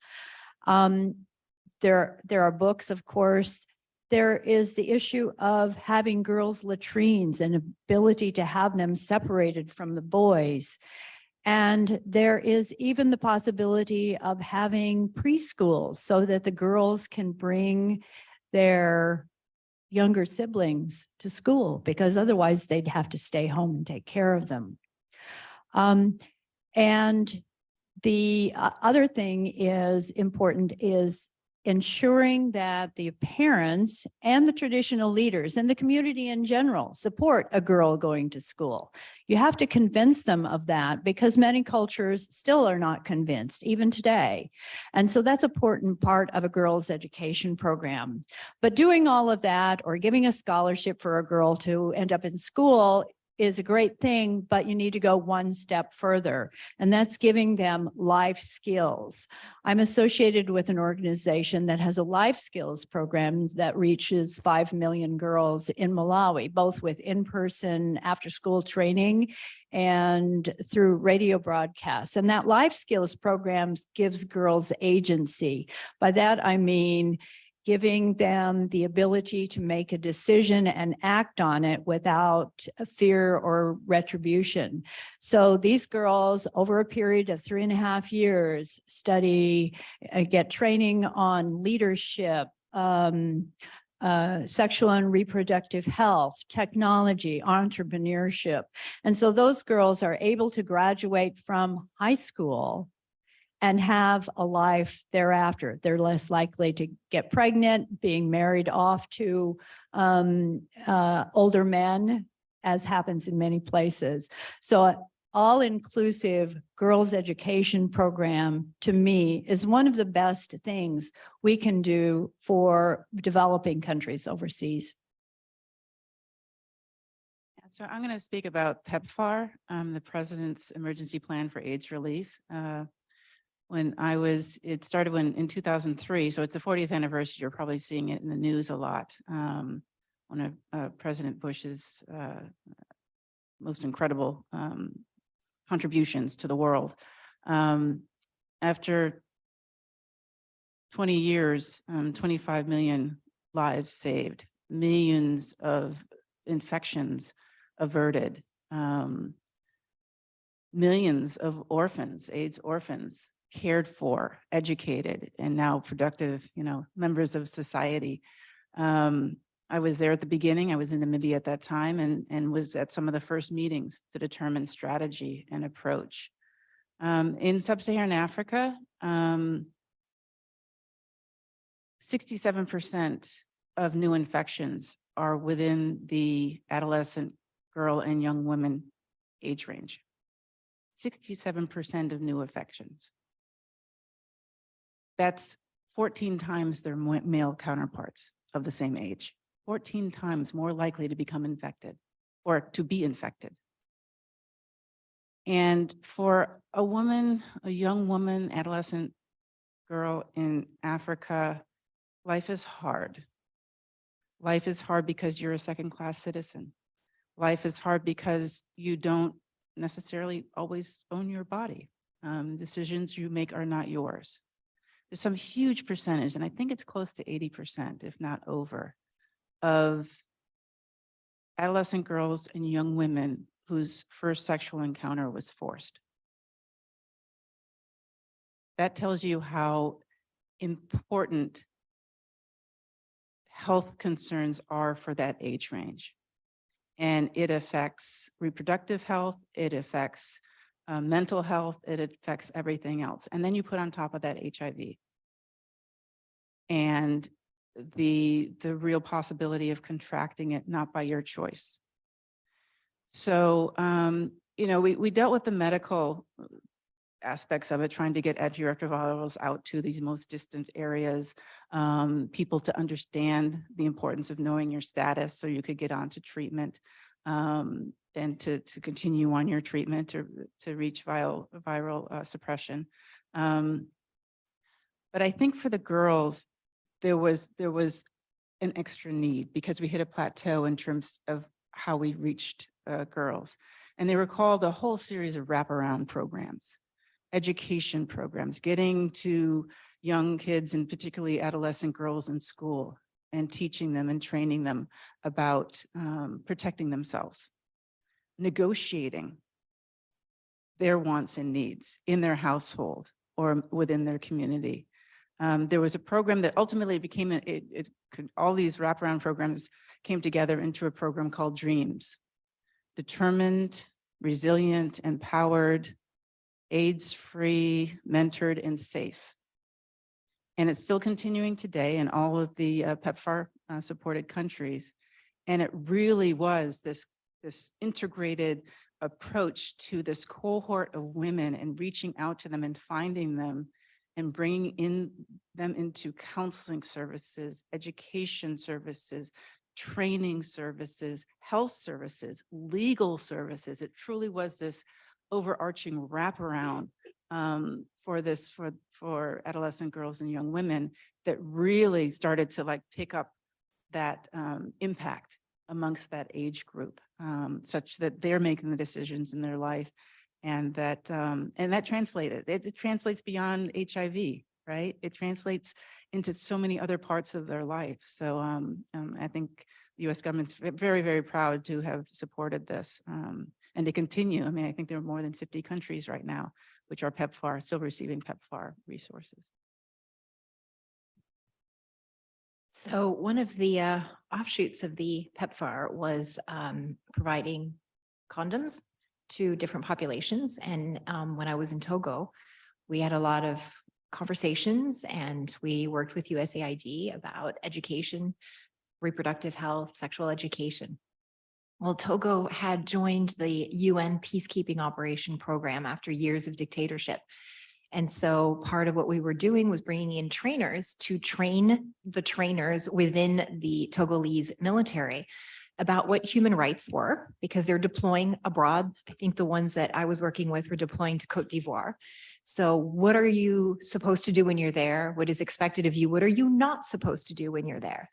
Speaker 2: There are books, of course. There is the issue of having girls' latrines and ability to have them separated from the boys. And there is even the possibility of having preschools so that the girls can bring their younger siblings to school, because otherwise they'd have to stay home and take care of them. And the other thing is important is ensuring that the parents and the traditional leaders and the community in general support a girl going to school. You have to convince them of that because many cultures still are not convinced, even today. And so that's an important part of a girl's education program. But doing all of that or giving a scholarship for a girl to end up in school is a great thing, but you need to go one step further, and that's giving them life skills. I'm associated with an organization that has a life skills program that reaches 5 million girls in Malawi, both with in-person after-school training and through radio broadcasts. And that life skills program gives girls agency. By that, I mean giving them the ability to make a decision and act on it without fear or retribution. So these girls, over a period of 3.5 years, study, get training on leadership, sexual and reproductive health, technology, entrepreneurship. And so those girls are able to graduate from high school and have a life thereafter. They're less likely to get pregnant, being married off to older men, as happens in many places. So an all-inclusive girls' education program, to me, is one of the best things we can do for developing countries overseas.
Speaker 3: So I'm going to speak about PEPFAR, the President's Emergency Plan for AIDS Relief. It started in 2003, so it's the 40th anniversary. You're probably seeing it in the news a lot. One of President Bush's most incredible contributions to the world. After 20 years, 25 million lives saved, millions of infections averted, millions of orphans, AIDS orphans, cared for, educated, and now productive, members of society. I was there at the beginning. I was in Namibia at that time and was at some of the first meetings to determine strategy and approach. In sub-Saharan Africa, 67% of new infections are within the adolescent girl and young women age range. 67% of new infections. That's 14 times their male counterparts of the same age. 14 times more likely to become infected or to be infected. And for a woman, a young woman, adolescent girl in Africa, life is hard. Life is hard because you're a second-class citizen. Life is hard because you don't necessarily always own your body. Decisions you make are not yours. There's some huge percentage, and I think it's close to 80%, if not over, of adolescent girls and young women whose first sexual encounter was forced. That tells you how important health concerns are for that age range. And it affects reproductive health, it affects mental health, it affects everything else. And then you put on top of that HIV. And the real possibility of contracting it not by your choice. So, you know, we dealt with the medical aspects of it, trying to get antiretrovirals out to these most distant areas, people to understand the importance of knowing your status so you could get onto treatment and to continue on your treatment to reach viral suppression. But I think for the girls, there was an extra need because we hit a plateau in terms of how we reached girls. And they were called a whole series of wraparound programs, education programs, getting to young kids and particularly adolescent girls in school and teaching them and training them about protecting themselves, negotiating their wants and needs in their household or within their community. There was a program that ultimately became, all these wraparound programs came together into a program called DREAMS. Determined, resilient, empowered, AIDS-free, mentored, and safe. And it's still continuing today in all of the PEPFAR supported countries. And it really was this integrated approach to this cohort of women and reaching out to them and finding them and bringing them into counseling services, education services, training services, health services, legal services. It truly was this overarching wraparound for adolescent girls and young women that really started to like pick up that impact amongst that age group, such that they're making the decisions in their life, and that translated. It translates beyond HIV, right? It translates into so many other parts of their life. So I think the U.S. government's very, very proud to have supported this and to continue. I mean, I think there are more than 50 countries right now which are PEPFAR, still receiving PEPFAR resources.
Speaker 4: So one of the offshoots of the PEPFAR was providing condoms to different populations. And when I was in Togo, we had a lot of conversations and we worked with USAID about education, reproductive health, sexual education. Well, Togo had joined the UN peacekeeping operation program after years of dictatorship. And so part of what we were doing was bringing in trainers to train the trainers within the Togolese military about what human rights were, because they're deploying abroad. I think the ones that I was working with were deploying to Cote d'Ivoire. So what are you supposed to do when you're there? What is expected of you? What are you not supposed to do when you're there?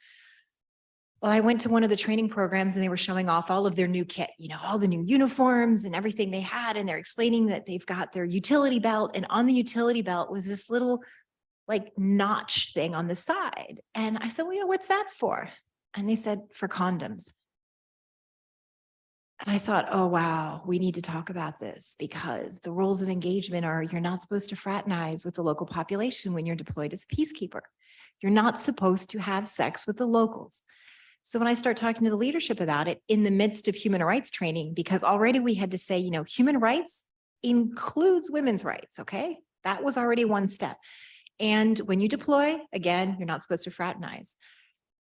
Speaker 4: Well, I went to one of the training programs and they were showing off all of their new kit, you know, all the new uniforms and everything they had. And they're explaining that they've got their utility belt, and on the utility belt was this little like notch thing on the side. And I said, well, you know, what's that for? And they said, for condoms. And I thought, oh, wow, we need to talk about this, because the rules of engagement are you're not supposed to fraternize with the local population when you're deployed as a peacekeeper. You're not supposed to have sex with the locals. So when I start talking to the leadership about it in the midst of human rights training, because already we had to say, human rights includes women's rights. Okay. That was already one step. And when you deploy, again, you're not supposed to fraternize.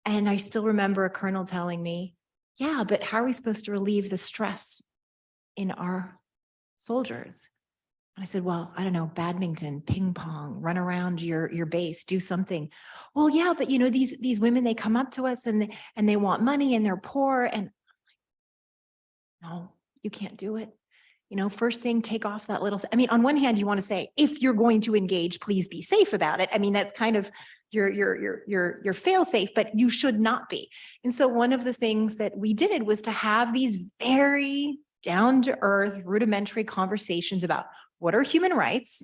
Speaker 4: And I still remember a colonel telling me, yeah, but how are we supposed to relieve the stress in our soldiers? And I said, well, I don't know, badminton, ping pong, run around your base, do something. Well, yeah, but these women, they come up to us and they want money and they're poor. And no, you can't do it. First thing, take off that little, on one hand, you want to say, if you're going to engage, please be safe about it. That's kind of your fail safe, but you should not be. And so one of the things that we did was to have these very down to earth, rudimentary conversations about what are human rights.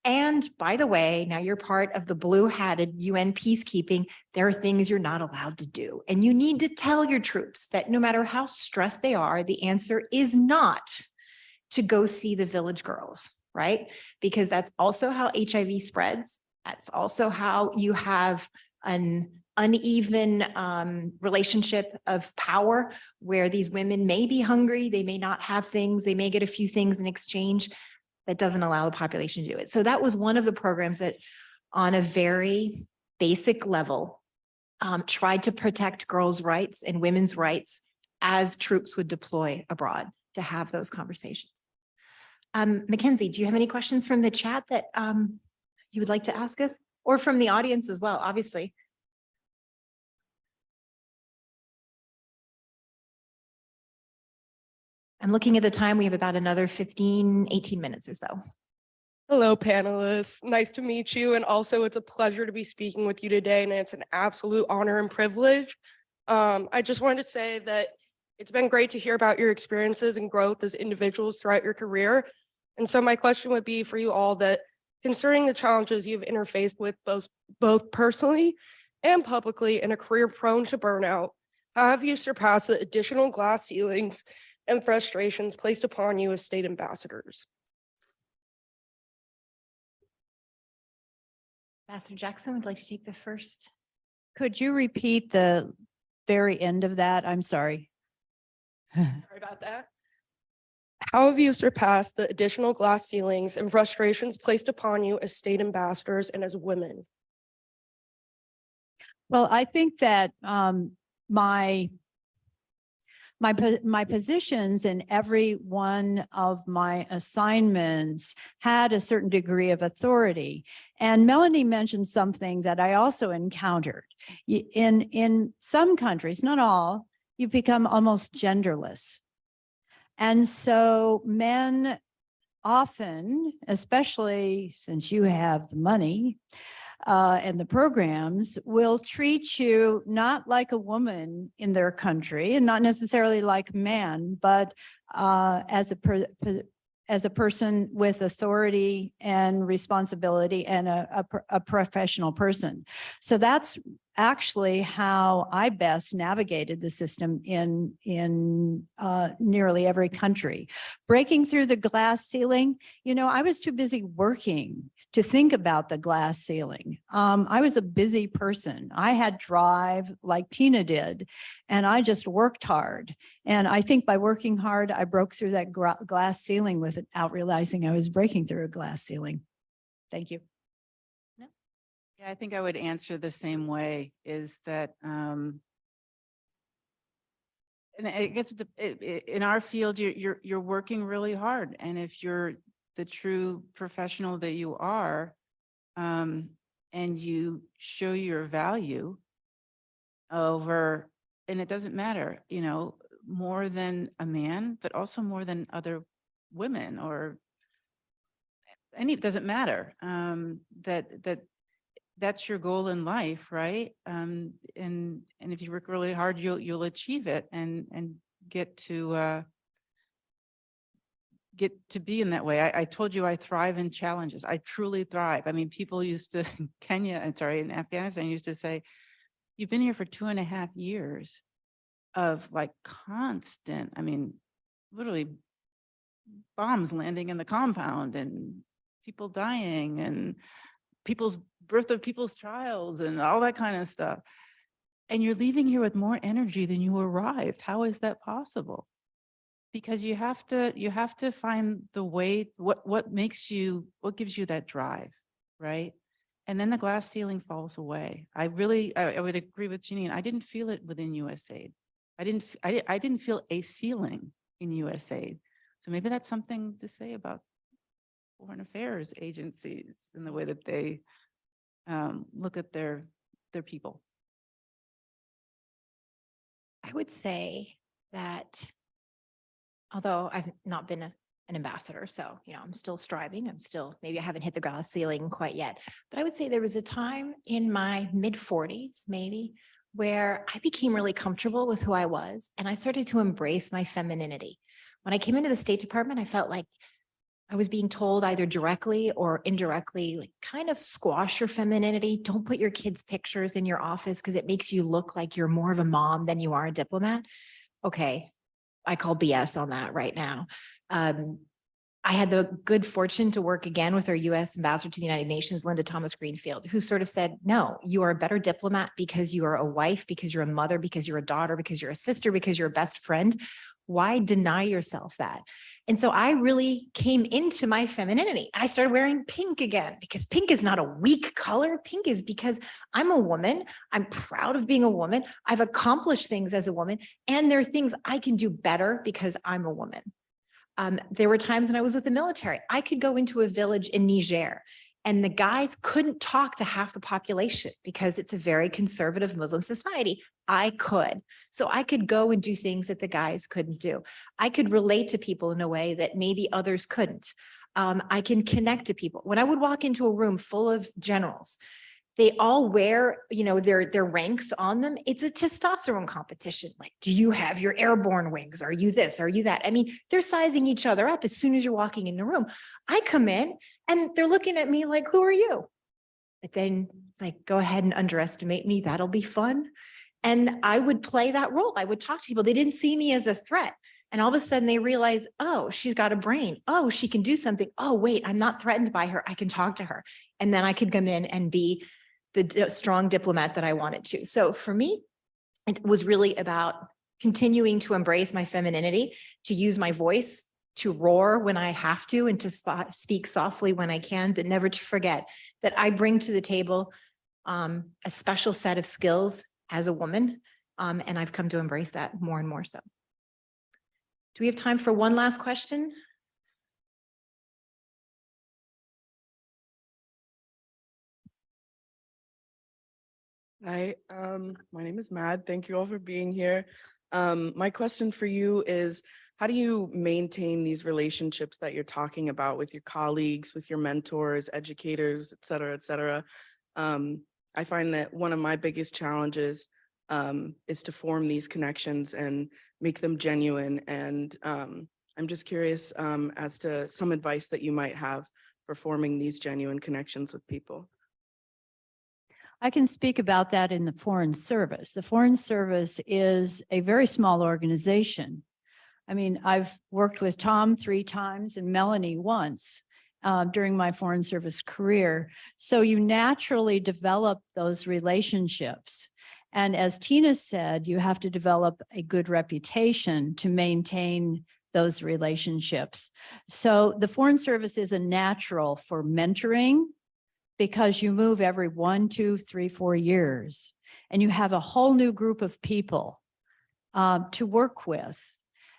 Speaker 4: And by the way, now you're part of the blue hatted UN peacekeeping. There are things you're not allowed to do. And you need to tell your troops that no matter how stressed they are, the answer is not to go see the village girls, right? Because that's also how HIV spreads. That's also how you have an uneven relationship of power where these women may be hungry, they may not have things, they may get a few things in exchange. That doesn't allow the population to do it. So that was one of the programs that on a very basic level tried to protect girls' rights and women's rights as troops would deploy abroad to have those conversations. Mackenzie, do you have any questions from the chat that you would like to ask us, or from the audience as well, obviously? I'm looking at the time. We have about another 15, 18 minutes or so.
Speaker 5: Hello, panelists. Nice to meet you. And also, it's a pleasure to be speaking with you today, and it's an absolute honor and privilege. I just wanted to say that it's been great to hear about your experiences and growth as individuals throughout your career. And so my question would be for you all that, concerning the challenges you've interfaced with both personally and publicly in a career prone to burnout, how have you surpassed the additional glass ceilings and frustrations placed upon you as state ambassadors?
Speaker 4: Ambassador Jackson would like to take the first.
Speaker 2: Could you repeat the very end of that? I'm sorry.
Speaker 5: Sorry about that. How have you surpassed the additional glass ceilings and frustrations placed upon you as state ambassadors and as women?
Speaker 2: Well, I think that my positions in every one of my assignments had a certain degree of authority. And Melanie mentioned something that I also encountered. In some countries, not all, you become almost genderless. And so men often, especially since you have the money and the programs, will treat you not like a woman in their country and not necessarily like a man, but as a person with authority and responsibility and a professional person. So that's actually how I best navigated the system in nearly every country. Breaking through the glass ceiling, I was too busy working to think about the glass ceiling. I was a busy person. I had drive like Tina did, and I just worked hard. And I think by working hard, I broke through that glass ceiling without realizing I was breaking through a glass ceiling. Thank you.
Speaker 3: Yeah, I think I would answer the same way, is that, and it gets in our field, you're working really hard. And if you're the true professional that you are, and you show your value over, and it doesn't matter, more than a man, but also more than other women, or it doesn't matter, that's your goal in life, right? And if you work really hard, you'll achieve it and get to be in that way. I told you I thrive in challenges. I truly thrive. People used to in Afghanistan used to say, "You've been here for 2.5 years of like constant, literally bombs landing in the compound and people dying and birth of people's child and all that kind of stuff." and you're leaving here with more energy than you arrived. How is that possible? Because you have to find the way, what gives you that drive, right? And then the glass ceiling falls away. I would agree with Jeanine. I didn't feel it within USAID. I didn't feel a ceiling in USAID. So maybe that's something to say about foreign affairs agencies and the way that they look at their people.
Speaker 4: I would say that although I've not been an ambassador, so, I'm still striving. Maybe I haven't hit the glass ceiling quite yet, but I would say there was a time in my mid 40s, maybe, where I became really comfortable with who I was and I started to embrace my femininity. When I came into the State Department, I felt like I was being told either directly or indirectly, like, kind of squash your femininity. Don't put your kids' pictures in your office because it makes you look like you're more of a mom than you are a diplomat. Okay, I call BS on that right now. I had the good fortune to work again with our U.S. Ambassador to the United Nations, Linda Thomas Greenfield, who sort of said, no, you are a better diplomat because you are a wife, because you're a mother, because you're a daughter, because you're a sister, because you're a best friend. Why deny yourself that? And so I really came into my femininity. I started wearing pink again because pink is not a weak color. Pink is because I'm a woman. I'm proud of being a woman. I've accomplished things as a woman, and there are things I can do better because I'm a woman. There were times when I was with the military. I could go into a village in Niger and the guys couldn't talk to half the population because it's a very conservative Muslim society. I could. So I could go and do things that the guys couldn't do. I could relate to people in a way that maybe others couldn't. I can connect to people. When I would walk into a room full of generals, they all wear, their ranks on them. It's a testosterone competition. Like, do you have your airborne wings? Are you this? Are you that? I mean, they're sizing each other up as soon as you're walking in the room. I come in and they're looking at me like, who are you? But then it's like, go ahead and underestimate me. That'll be fun. And I would play that role. I would talk to people. They didn't see me as a threat. And all of a sudden they realize, oh, she's got a brain. Oh, she can do something. Oh, wait, I'm not threatened by her. I can talk to her. And then I could come in and be the strong diplomat that I wanted to. So for me, it was really about continuing to embrace my femininity, to use my voice, to roar when I have to, and to speak softly when I can, but never to forget that I bring to the table a special set of skills as a woman. And I've come to embrace that more and more so. Do we have time for one last question?
Speaker 6: Hi, my name is Mad. Thank you all for being here. My question for you is, how do you maintain these relationships that you're talking about with your colleagues, with your mentors, educators, et cetera, et cetera? I find that one of my biggest challenges is to form these connections and make them genuine. And I'm just curious as to some advice that you might have for forming these genuine connections with people.
Speaker 2: I can speak about that in the Foreign Service. The Foreign Service is a very small organization. I mean, I've worked with Tom 3 times and Melanie once during my Foreign Service career. So you naturally develop those relationships. And as Tina said, you have to develop a good reputation to maintain those relationships. So the Foreign Service is a natural for mentoring, because you move every 1, 2, 3, 4 years, and you have a whole new group of people to work with.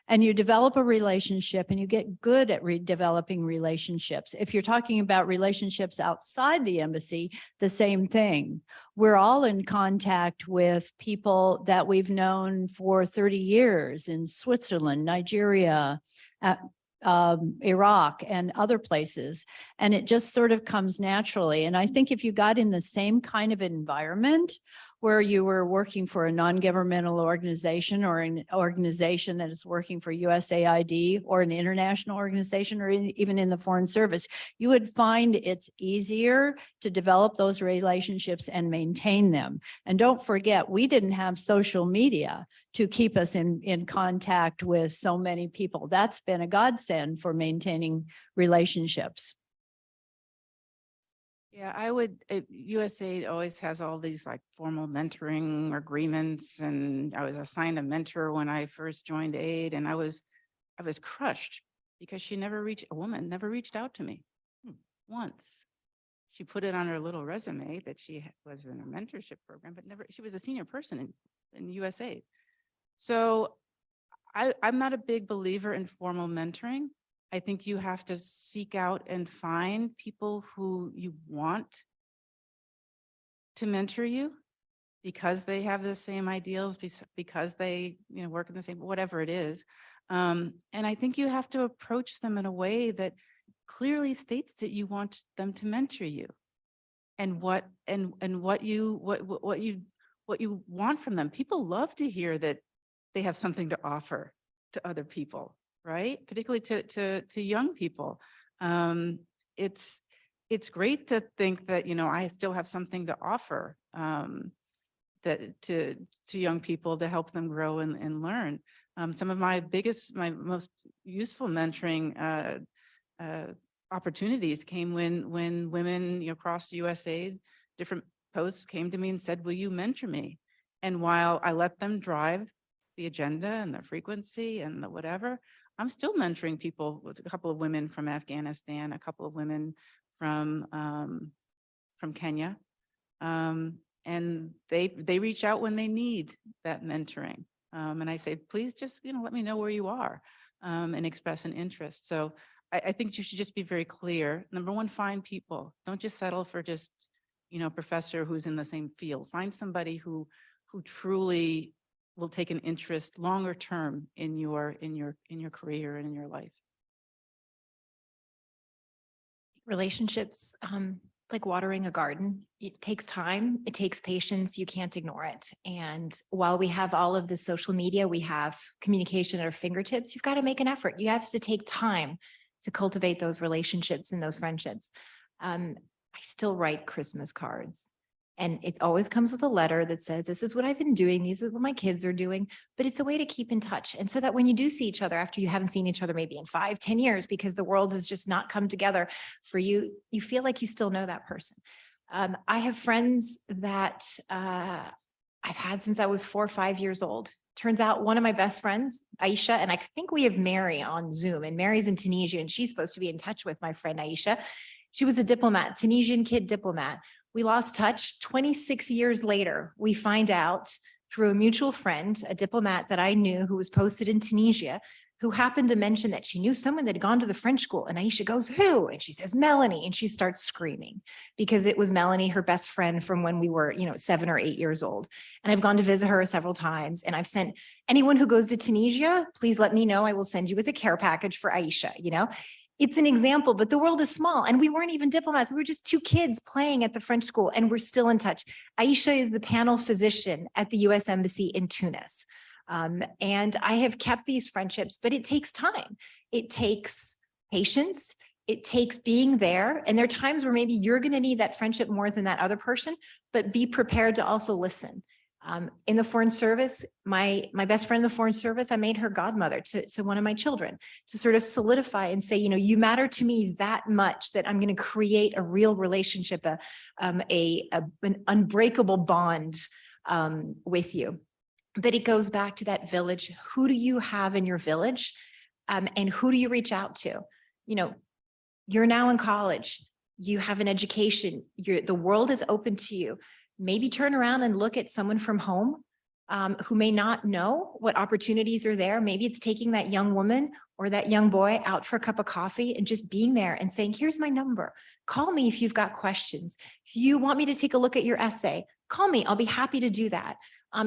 Speaker 2: And you develop a relationship and you get good at developing relationships. If you're talking about relationships outside the embassy, the same thing. We're all in contact with people that we've known for 30 years in Switzerland, Nigeria, Iraq and other places. And it just sort of comes naturally. And I think if you got in the same kind of environment where you were working for a non-governmental organization or an organization that is working for USAID or an international organization or even in the Foreign Service, you would find it's easier to develop those relationships and maintain them. And don't forget, we didn't have social media to keep us in contact with so many people. That's been a godsend for maintaining relationships.
Speaker 3: Yeah, USAID always has all these like formal mentoring agreements, and I was assigned a mentor when I first joined aid, and I was crushed because a woman never reached out to me once. She put it on her little resume that she was in a mentorship program, but never, she was a senior person in USAID. So I'm not a big believer in formal mentoring. I think you have to seek out and find people who you want to mentor you because they have the same ideals, because they, work in the same, whatever it is. And I think you have to approach them in a way that clearly states that you want them to mentor you and what you want from them. People love to hear that they have something to offer to other people, right? Particularly to young people. It's great to think that, I still have something to offer that to young people to help them grow and learn. Some of my most useful mentoring opportunities came when women, across USAID, different posts came to me and said, will you mentor me? And while I let them drive the agenda and the frequency and the whatever, I'm still mentoring people, with a couple of women from Afghanistan, a couple of women from Kenya. And they reach out when they need that mentoring. And I say, please just, let me know where you are and express an interest. So I think you should just be very clear. Number one, find people. Don't just settle for just, a professor who's in the same field. Find somebody who truly will take an interest longer term in your career and in your life.
Speaker 4: Relationships, it's like watering a garden. It takes time, it takes patience, you can't ignore it. And while we have all of the social media, we have communication at our fingertips, you've got to make an effort. You have to take time to cultivate those relationships and those friendships. I still write Christmas cards. And it always comes with a letter that says, this is what I've been doing. These are what my kids are doing, but it's a way to keep in touch. And so that when you do see each other after you haven't seen each other, maybe in 5-10 years, because the world has just not come together for you, you feel like you still know that person. I have friends that I've had since I was 4 or 5 years old. Turns out one of my best friends, Aisha, and I think we have Mary on Zoom, and Mary's in Tunisia, and she's supposed to be in touch with my friend Aisha. She was a diplomat, Tunisian kid diplomat. We lost touch. 26 years later, we find out through a mutual friend, a diplomat that I knew who was posted in Tunisia, who happened to mention that she knew someone that had gone to the French school. And Aisha goes, who? And she says, Melanie. And she starts screaming because it was Melanie, her best friend from when we were, 7 or 8 years old. And I've gone to visit her several times. And I've sent anyone who goes to Tunisia, please let me know. I will send you with a care package for Aisha, It's an example, but the world is small and we weren't even diplomats. We were just 2 kids playing at the French school and we're still in touch. Aisha is the panel physician at the US Embassy in Tunis. And I have kept these friendships, but it takes time. It takes patience. It takes being there. And there are times where maybe you're going to need that friendship more than that other person, but be prepared to also listen. In the Foreign Service, my best friend in the Foreign Service, I made her godmother to one of my children to sort of solidify and say, you matter to me that much that I'm going to create a real relationship, an unbreakable bond with you. But it goes back to that village. Who do you have in your village? And who do you reach out to? You're now in college. You have an education. The world is open to you. Maybe turn around and look at someone from home who may not know what opportunities are there. Maybe it's taking that young woman or that young boy out for a cup of coffee and just being there and saying, here's my number. Call me if you've got questions. If you want me to take a look at your essay, call me. I'll be happy to do that.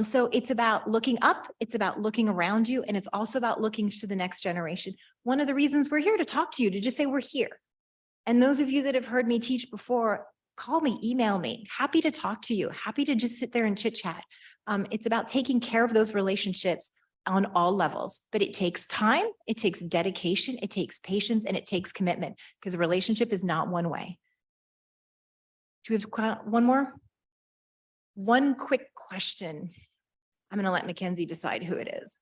Speaker 4: So it's about looking up. It's about looking around you. And it's also about looking to the next generation. One of the reasons we're here to talk to you, to just say we're here. And those of you that have heard me teach before, call me, email me, happy to talk to you, happy to just sit there and chit chat. It's about taking care of those relationships on all levels, but it takes time, it takes dedication, it takes patience, and it takes commitment because a relationship is not one way. Do we have one more? One quick question. I'm going to let Mackenzie decide who it is.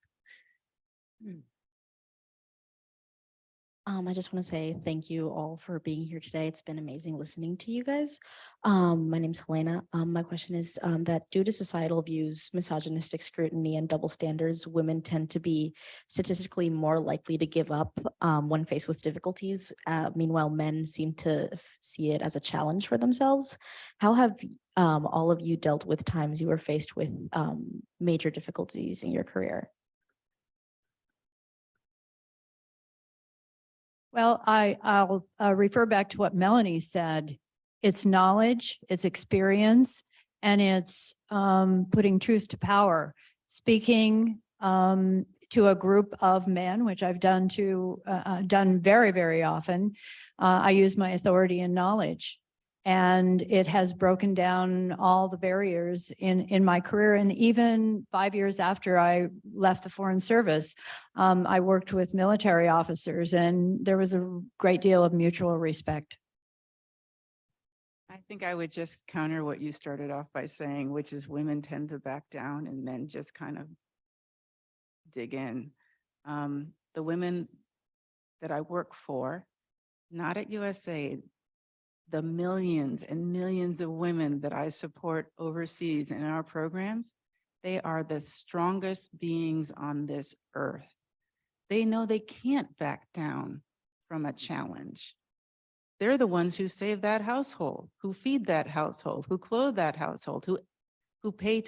Speaker 7: I just want to say thank you all for being here today. It's been amazing listening to you guys. My name's Helena. My question is that due to societal views, misogynistic scrutiny, and double standards, women tend to be statistically more likely to give up when faced with difficulties. Meanwhile, men seem to see it as a challenge for themselves. How have all of you dealt with times you were faced with major difficulties in your career?
Speaker 2: Well, I'll refer back to what Melanie said. It's knowledge, it's experience, and it's putting truth to power. Speaking to a group of men, which I've done very, very often. I use my authority and knowledge, and it has broken down all the barriers in my career. And even 5 years after I left the Foreign Service, I worked with military officers, and there was a great deal of mutual respect.
Speaker 3: I think I would just counter what you started off by saying, which is women tend to back down and men just kind of dig in. The women that I work for, not at USAID, the millions and millions of women that I support overseas in our programs, they are the strongest beings on this earth. They know they can't back down from a challenge. They're the ones who save that household, who feed that household, who clothe that household, who pay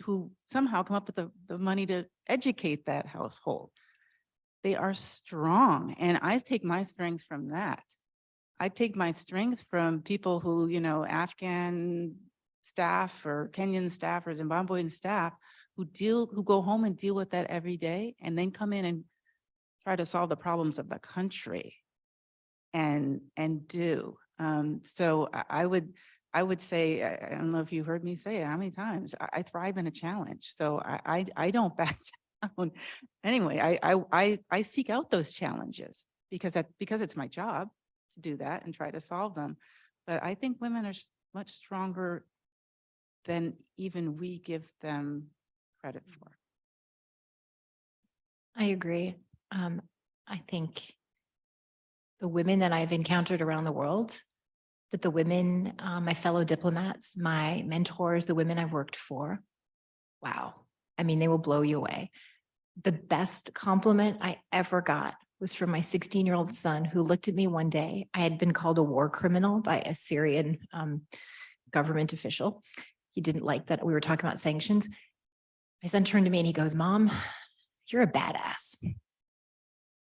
Speaker 3: who somehow come up with the money to educate that household. They are strong, and I take my strength from that. I take my strength from people who, Afghan staff or Kenyan staff or Zimbabwean staff who go home and deal with that every day and then come in and try to solve the problems of the country and do. So I would say, I don't know if you heard me say it how many times, I thrive in a challenge. So I don't back down. Anyway, I seek out those challenges because it's my job to do that and try to solve them. But I think women are much stronger than even we give them credit for.
Speaker 4: I agree. I think the women that I've encountered around the world, but the women, my fellow diplomats, my mentors, the women I've worked for, wow. I mean, they will blow you away. The best compliment I ever got was from my 16-year-old son, who looked at me one day. I had been called a war criminal by a Syrian government official. He didn't like that we were talking about sanctions. My son turned to me and he goes, "Mom, you're a badass."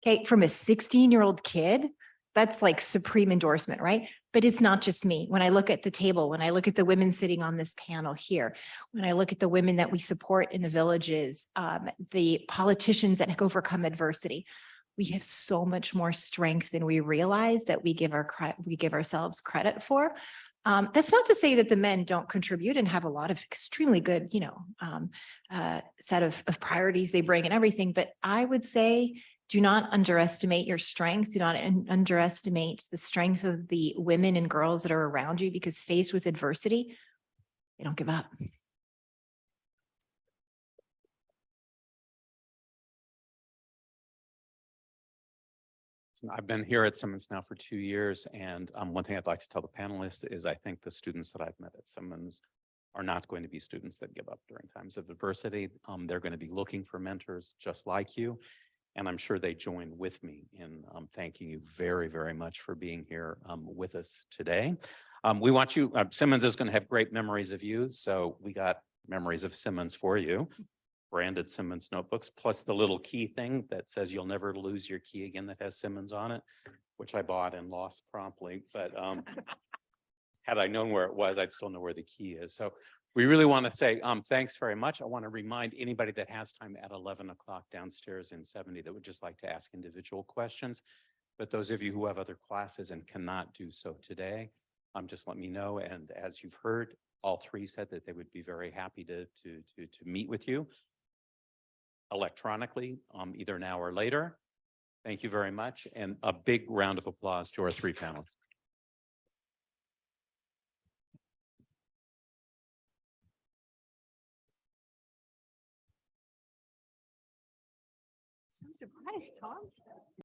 Speaker 4: Okay, from a 16-year-old kid, that's like supreme endorsement, right? But it's not just me. When I look at the table, when I look at the women sitting on this panel here, when I look at the women that we support in the villages, the politicians that have overcome adversity, we have so much more strength than we realize that we give ourselves credit for. That's not to say that the men don't contribute and have a lot of extremely good, set of priorities they bring and everything. But I would say, do not underestimate your strength. Do not underestimate the strength of the women and girls that are around you, because faced with adversity, they don't give up.
Speaker 1: I've been here at Simmons now for 2 years, and one thing I'd like to tell the panelists is I think the students that I've met at Simmons are not going to be students that give up during times of adversity. They're going to be looking for mentors just like you, and I'm sure they join with me in thanking you very, very much for being here with us today. We want you, Simmons is going to have great memories of you, so we got memories of Simmons for you. Branded Simmons notebooks, plus the little key thing that says you'll never lose your key again that has Simmons on it, which I bought and lost promptly. But had I known where it was, I'd still know where the key is. So we really want to say thanks very much. I want to remind anybody that has time at 11 o'clock downstairs in 70 that would just like to ask individual questions. But those of you who have other classes and cannot do so today, just let me know. And as you've heard, all three said that they would be very happy to meet with you electronically, either now or later. Thank you very much, and a big round of applause to our three panelists.
Speaker 4: So surprised, Tom.